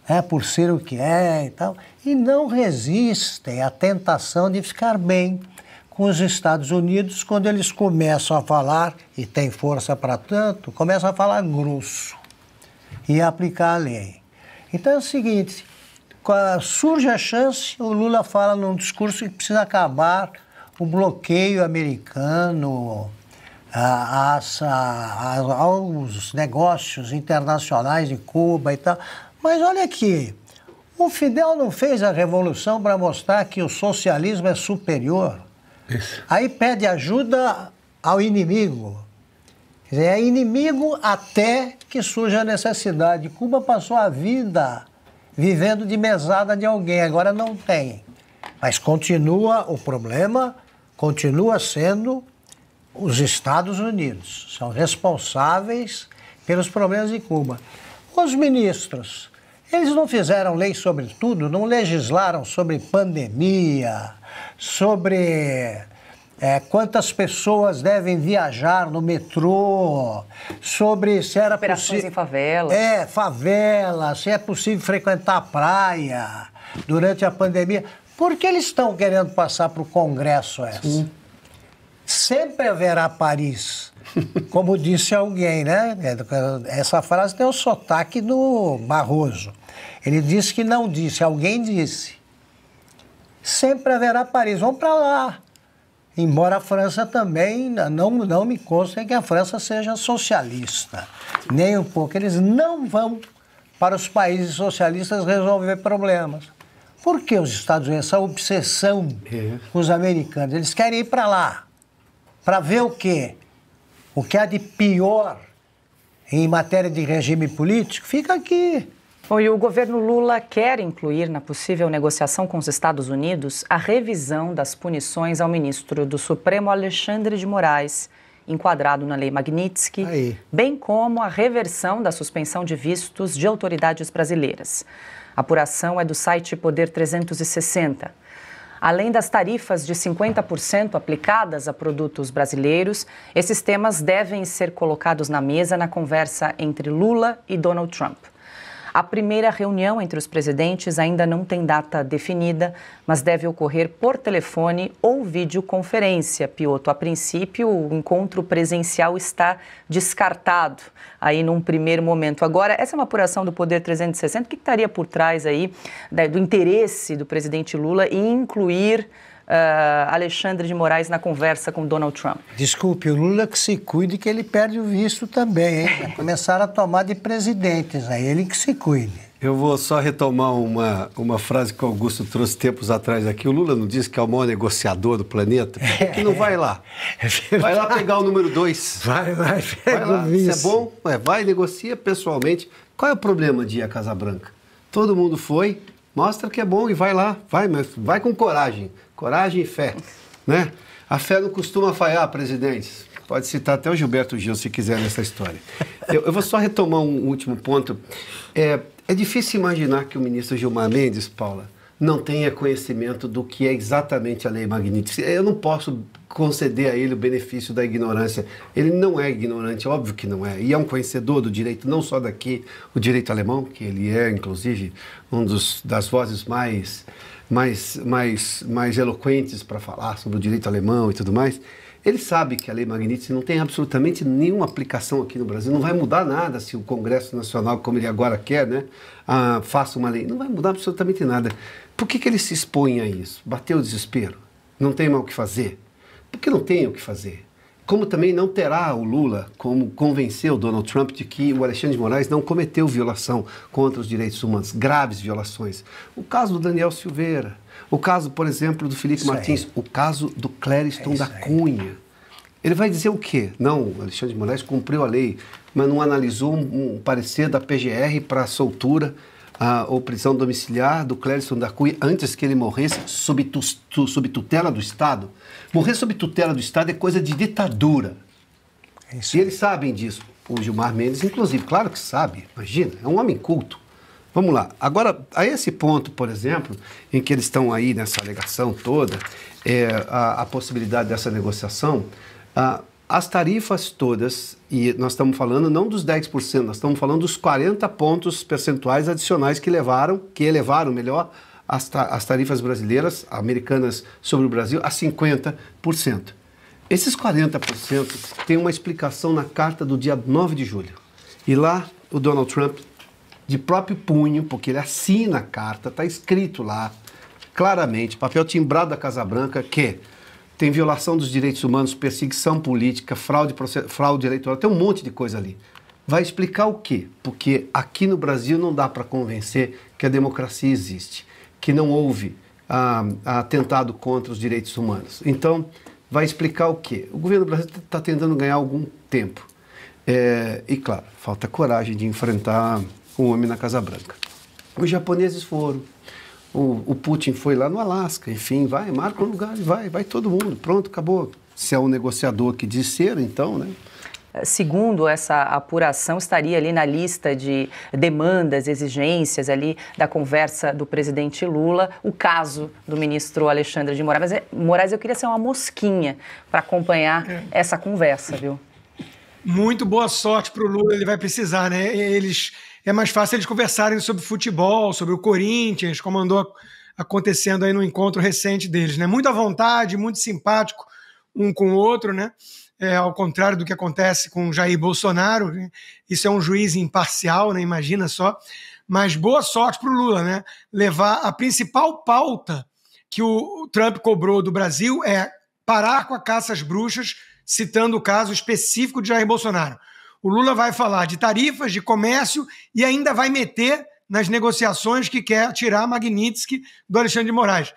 D: né, por ser o que é e tal, e não resistem à tentação de ficar bem com os Estados Unidos quando eles começam a falar, e tem força para tanto, começam a falar grosso e aplicar a lei. Então é o seguinte, surge a chance, o Lula fala num discurso que precisa acabar o bloqueio americano aos negócios internacionais de Cuba e tal. Mas olha aqui, o Fidel não fez a revolução para mostrar que o socialismo é superior. Isso. Aí pede ajuda ao inimigo. Quer dizer, é inimigo até que surge a necessidade. Cuba passou a vida vivendo de mesada de alguém, agora não tem. Mas continua o problema, continua sendo os Estados Unidos. São responsáveis pelos problemas de Cuba. Os ministros, eles não fizeram lei sobre tudo, não legislaram sobre pandemia, sobre quantas pessoas devem viajar no metrô, sobre se era
A: operações em favelas.
D: Favela, se é possível frequentar a praia durante a pandemia. Por que eles estão querendo passar para o Congresso essa? Sim. Sempre haverá Paris, como disse alguém, né? Essa frase tem o sotaque do Barroso. Ele disse que não disse, alguém disse. Sempre haverá Paris, vamos para lá. Embora a França também, não me consta que a França seja socialista, nem um pouco. Eles não vão para os países socialistas resolver problemas. Por que os Estados Unidos, essa obsessão com os americanos? Eles querem ir para lá, para ver o quê? O que há de pior em matéria de regime político? Fica aqui.
A: Bom, e o governo Lula quer incluir na possível negociação com os Estados Unidos a revisão das punições ao ministro do Supremo Alexandre de Moraes, enquadrado na Lei Magnitsky, bem como a reversão da suspensão de vistos de autoridades brasileiras. A apuração é do site Poder 360. Além das tarifas de 50% aplicadas a produtos brasileiros, esses temas devem ser colocados na mesa na conversa entre Lula e Donald Trump. A primeira reunião entre os presidentes ainda não tem data definida, mas deve ocorrer por telefone ou videoconferência. Piotto, a princípio, o encontro presencial está descartado aí num primeiro momento. Agora, essa é uma apuração do Poder 360. O que estaria por trás aí do interesse do presidente Lula em incluir Alexandre de Moraes na conversa com Donald Trump?
D: Desculpe, o Lula que se cuide que ele perde o visto também, hein? Vai começar a tomar de presidentes, aí ele que se cuide.
B: Eu vou só retomar uma frase que o Augusto trouxe tempos atrás aqui. O Lula não disse que é o maior negociador do planeta? Por que não vai lá? Vai lá pegar o número 2.
D: Vai lá.
B: Se é bom, vai, negocia pessoalmente. Qual é o problema de ir à Casa Branca? Todo mundo foi, mostra que é bom e vai lá. Mas vai com coragem. Coragem e fé, né? A fé não costuma falhar, presidentes. Pode citar até o Gilberto Gil, se quiser, nessa história. Eu vou só retomar um último ponto. É difícil imaginar que o ministro Gilmar Mendes, Paula, não tenha conhecimento do que é exatamente a Lei Magnitsky. Eu não posso conceder a ele o benefício da ignorância. Ele não é ignorante, óbvio que não é. E é um conhecedor do direito, não só daqui, o direito alemão, que ele é, inclusive, das vozes mais eloquentes para falar sobre o direito alemão e tudo mais. Ele sabe que a Lei Magnitsky não tem absolutamente nenhuma aplicação aqui no Brasil. Não vai mudar nada se o Congresso Nacional, como ele agora quer, né, faça uma lei. Não vai mudar absolutamente nada. Por que ele se expõe a isso? Bateu o desespero? Não tem mais o que fazer? Porque não tem o que fazer. Como também não terá o Lula como convencer o Donald Trump de que o Alexandre de Moraes não cometeu violação contra os direitos humanos, graves violações. O caso do Daniel Silveira, o caso, por exemplo, do Felipe Martins, o caso do Clériston da Cunha. Ele vai dizer o quê? Não, o Alexandre de Moraes cumpriu a lei, mas não analisou um parecer da PGR para soltura ou prisão domiciliar do Clériston da Cunha antes que ele morresse sob tutela do Estado. Morrer sob tutela do Estado é coisa de ditadura. E eles sabem disso. O Gilmar Mendes, inclusive, claro que sabe, imagina, é um homem culto. Vamos lá. Agora, a esse ponto, por exemplo, em que eles estão aí nessa alegação toda, a possibilidade dessa negociação, as tarifas todas, e nós estamos falando não dos 10%, nós estamos falando dos 40 pontos percentuais adicionais que elevaram as tarifas brasileiras, americanas sobre o Brasil, a 50%. Esses 40% têm uma explicação na carta do dia 9 de julho. E lá, o Donald Trump, de próprio punho, porque ele assina a carta, está escrito lá, claramente, papel timbrado da Casa Branca, que tem violação dos direitos humanos, perseguição política, fraude eleitoral, tem um monte de coisa ali. Vai explicar o quê? Porque aqui no Brasil não dá para convencer que a democracia existe, que não houve atentado contra os direitos humanos. Então, vai explicar o quê? O governo brasileiro está tentando ganhar algum tempo. E, claro, falta coragem de enfrentar um homem na Casa Branca. Os japoneses foram. O Putin foi lá no Alasca, enfim, marca um lugar e vai todo mundo, pronto, acabou. Se é um negociador que diz ser, então, né?
A: Segundo essa apuração, estaria ali na lista de demandas, exigências ali da conversa do presidente Lula, o caso do ministro Alexandre de Moraes. Moraes, eu queria ser uma mosquinha para acompanhar essa conversa, viu?
J: Muito boa sorte para o Lula, ele vai precisar, né? É mais fácil eles conversarem sobre futebol, sobre o Corinthians, como andou acontecendo aí no encontro recente deles, né? Muito à vontade, muito simpático um com o outro, né? Ao contrário do que acontece com Jair Bolsonaro, né? Isso é um juiz imparcial, né? Imagina só. Mas boa sorte para o Lula, né? Levar a principal pauta que o Trump cobrou do Brasil é parar com a caça às bruxas, citando o caso específico de Jair Bolsonaro. O Lula vai falar de tarifas, de comércio e ainda vai meter nas negociações que quer tirar a Magnitsky do Alexandre de Moraes.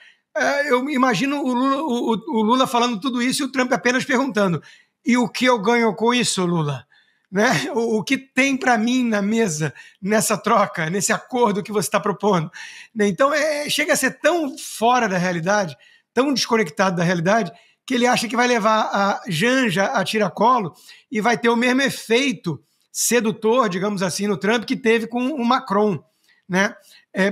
J: Eu imagino o Lula falando tudo isso e o Trump apenas perguntando: e o que eu ganho com isso, Lula? Né? O que tem para mim na mesa, nessa troca, nesse acordo que você está propondo? Então, chega a ser tão fora da realidade, tão desconectado da realidade, que ele acha que vai levar a Janja a tiracolo e vai ter o mesmo efeito sedutor, digamos assim, no Trump que teve com o Macron, né?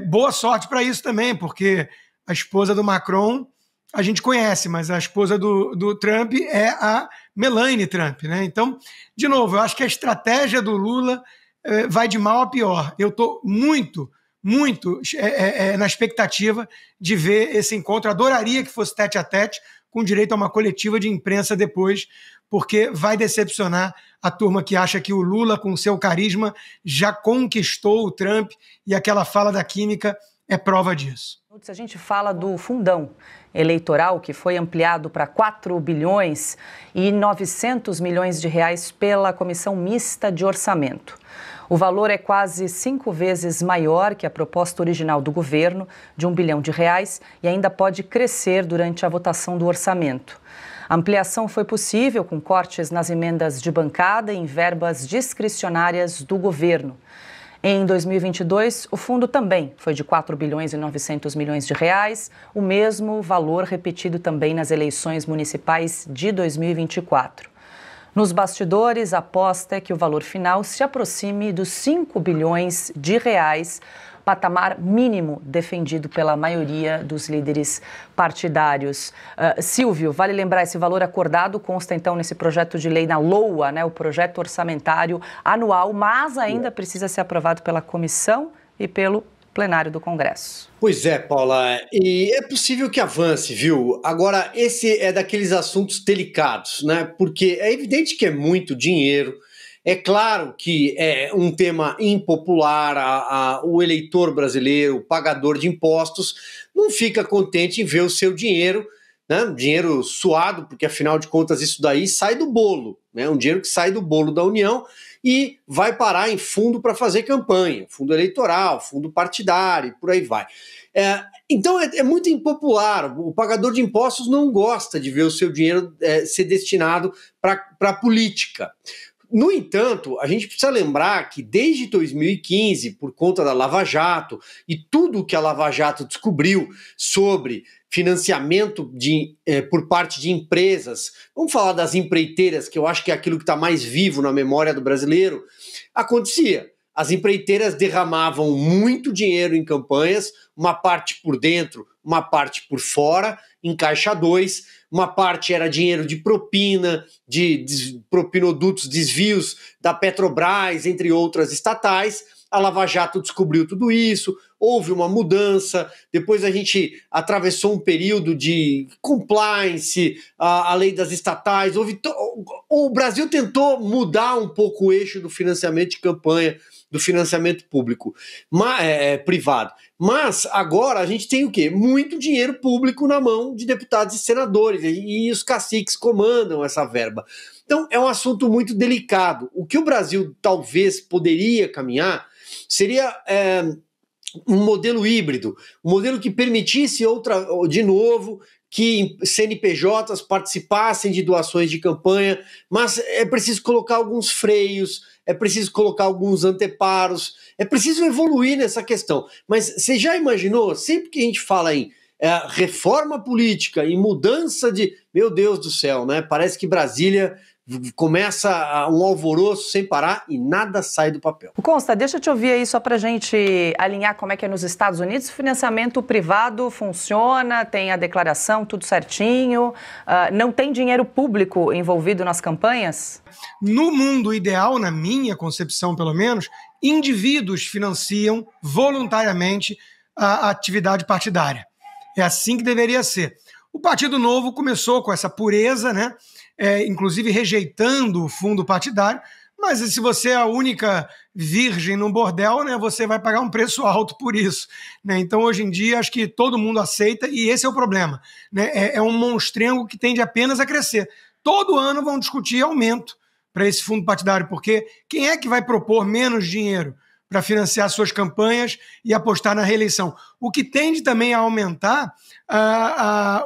J: Boa sorte para isso também, porque a esposa do Macron a gente conhece, mas a esposa do Trump é a Melania Trump, né? Então, de novo, eu acho que a estratégia do Lula vai de mal a pior. Eu estou muito na expectativa de ver esse encontro. Adoraria que fosse tete a tete, com direito a uma coletiva de imprensa depois, porque vai decepcionar a turma que acha que o Lula, com seu carisma, já conquistou o Trump, e aquela fala da química é prova disso.
A: A gente fala do fundão eleitoral, que foi ampliado para 4 bilhões e 900 milhões de reais pela Comissão Mista de Orçamento. O valor é quase 5 vezes maior que a proposta original do governo, de R$1 bilhão, e ainda pode crescer durante a votação do orçamento. A ampliação foi possível com cortes nas emendas de bancada e em verbas discricionárias do governo. Em 2022, o fundo também foi de 4 bilhões e 900 milhões de reais, o mesmo valor repetido também nas eleições municipais de 2024. Nos bastidores, a aposta é que o valor final se aproxime dos 5 bilhões de reais, patamar mínimo defendido pela maioria dos líderes partidários. Silvio, vale lembrar, esse valor acordado consta então nesse projeto de lei na LOA, né, o projeto orçamentário anual, mas ainda precisa ser aprovado pela comissão e pelo plenário do Congresso.
M: Pois é, Paula, e é possível que avance, viu? Agora, esse é daqueles assuntos delicados, né? Porque é evidente que é muito dinheiro, é claro que é um tema impopular, o eleitor brasileiro, o pagador de impostos, não fica contente em ver o seu dinheiro, né? Dinheiro suado, porque afinal de contas isso daí sai do bolo, né? Um dinheiro que sai do bolo da União e vai parar em fundo para fazer campanha, fundo eleitoral, fundo partidário, e por aí vai. Então é muito impopular, o pagador de impostos não gosta de ver o seu dinheiro ser destinado para a política. No entanto, a gente precisa lembrar que desde 2015, por conta da Lava Jato e tudo que a Lava Jato descobriu sobre financiamento por parte de empresas, vamos falar das empreiteiras, que eu acho que é aquilo que está mais vivo na memória do brasileiro, acontecia. As empreiteiras derramavam muito dinheiro em campanhas, uma parte por dentro, uma parte por fora, em caixa 2, uma parte era dinheiro de propina, de propinodutos, desvios da Petrobras, entre outras estatais. A Lava Jato descobriu tudo isso, houve uma mudança, depois a gente atravessou um período de compliance, a lei das estatais, o Brasil tentou mudar um pouco o eixo do financiamento de campanha, do financiamento público, privado. Mas agora a gente tem o quê? Muito dinheiro público na mão de deputados e senadores, e os caciques comandam essa verba. Então é um assunto muito delicado. O que o Brasil talvez poderia caminhar seria um modelo híbrido, um modelo que permitisse de novo, que CNPJs participassem de doações de campanha, mas é preciso colocar alguns freios, é preciso colocar alguns anteparos, é preciso evoluir nessa questão. Mas você já imaginou, sempre que a gente fala em reforma política e mudança de... Meu Deus do céu, né? Parece que Brasília começa um alvoroço sem parar e nada sai do papel.
A: Consta, deixa eu te ouvir aí só para a gente alinhar como é que é nos Estados Unidos. O financiamento privado funciona, tem a declaração, tudo certinho, não tem dinheiro público envolvido nas campanhas?
J: No mundo ideal, na minha concepção pelo menos, indivíduos financiam voluntariamente a atividade partidária. É assim que deveria ser. O Partido Novo começou com essa pureza, né? Inclusive rejeitando o fundo partidário, mas se você é a única virgem no bordel, né, você vai pagar um preço alto por isso, né? Então, hoje em dia, acho que todo mundo aceita e esse é o problema, né? É um monstrengo que tende apenas a crescer. Todo ano vão discutir aumento para esse fundo partidário, porque quem é que vai propor menos dinheiro para financiar suas campanhas e apostar na reeleição? O que tende também a aumentar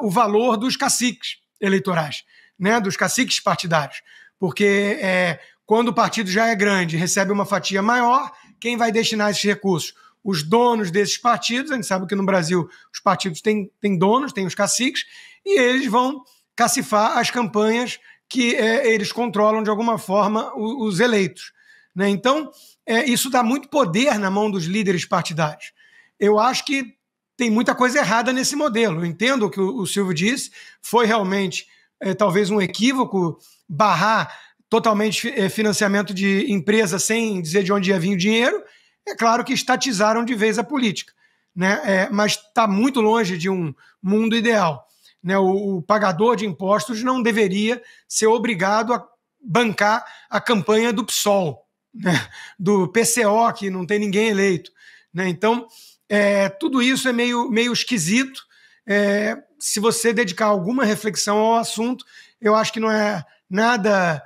J: o valor dos caciques eleitorais, né, dos caciques partidários, porque quando o partido já é grande, recebe uma fatia maior, quem vai destinar esses recursos? Os donos desses partidos. A gente sabe que no Brasil os partidos têm donos, têm os caciques, e eles vão cacifar as campanhas que eles controlam de alguma forma os eleitos, né? Então, isso dá muito poder na mão dos líderes partidários. Eu acho que tem muita coisa errada nesse modelo. Eu entendo o que o Silvio disse, foi realmente talvez um equívoco barrar totalmente financiamento de empresa sem dizer de onde ia vir o dinheiro. É claro que estatizaram de vez a política, né? Mas está muito longe de um mundo ideal, né? O pagador de impostos não deveria ser obrigado a bancar a campanha do PSOL, né? Do PCO, que não tem ninguém eleito, né? Então, tudo isso é meio esquisito. Se você dedicar alguma reflexão ao assunto, eu acho que não é nada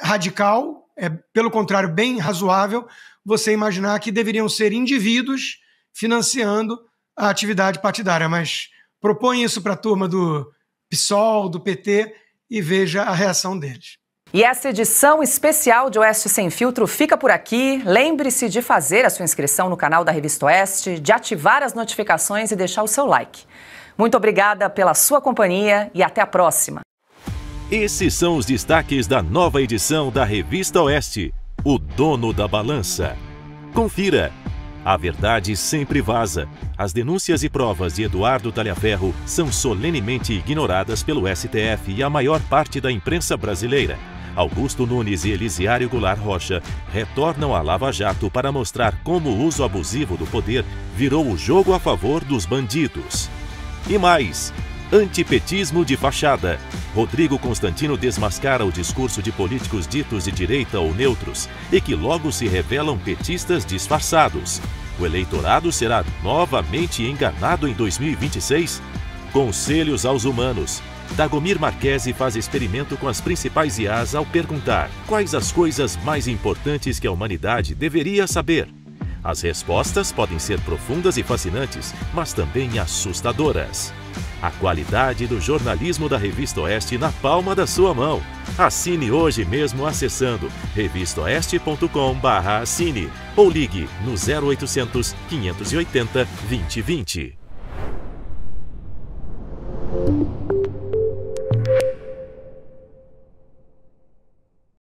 J: radical, pelo contrário, bem razoável você imaginar que deveriam ser indivíduos financiando a atividade partidária. Mas propõe isso para a turma do PSOL, do PT, e veja a reação deles.
A: E essa edição especial de Oeste Sem Filtro fica por aqui. Lembre-se de fazer a sua inscrição no canal da Revista Oeste, de ativar as notificações e deixar o seu like. Muito obrigada pela sua companhia e até a próxima.
N: Esses são os destaques da nova edição da Revista Oeste, O Dono da Balança. Confira. A verdade sempre vaza. As denúncias e provas de Eduardo Talhaferro são solenemente ignoradas pelo STF e a maior parte da imprensa brasileira. Augusto Nunes e Elisiário Goulart Rocha retornam à Lava Jato para mostrar como o uso abusivo do poder virou o jogo a favor dos bandidos. E mais, antipetismo de fachada. Rodrigo Constantino desmascara o discurso de políticos ditos de direita ou neutros e que logo se revelam petistas disfarçados. O eleitorado será novamente enganado em 2026? Conselhos aos humanos. Dagomir Marquesi faz experimento com as principais IAs ao perguntar quais as coisas mais importantes que a humanidade deveria saber. As respostas podem ser profundas e fascinantes, mas também assustadoras. A qualidade do jornalismo da Revista Oeste na palma da sua mão. Assine hoje mesmo acessando revistaoeste.com/assine ou ligue no 0800 580 2020.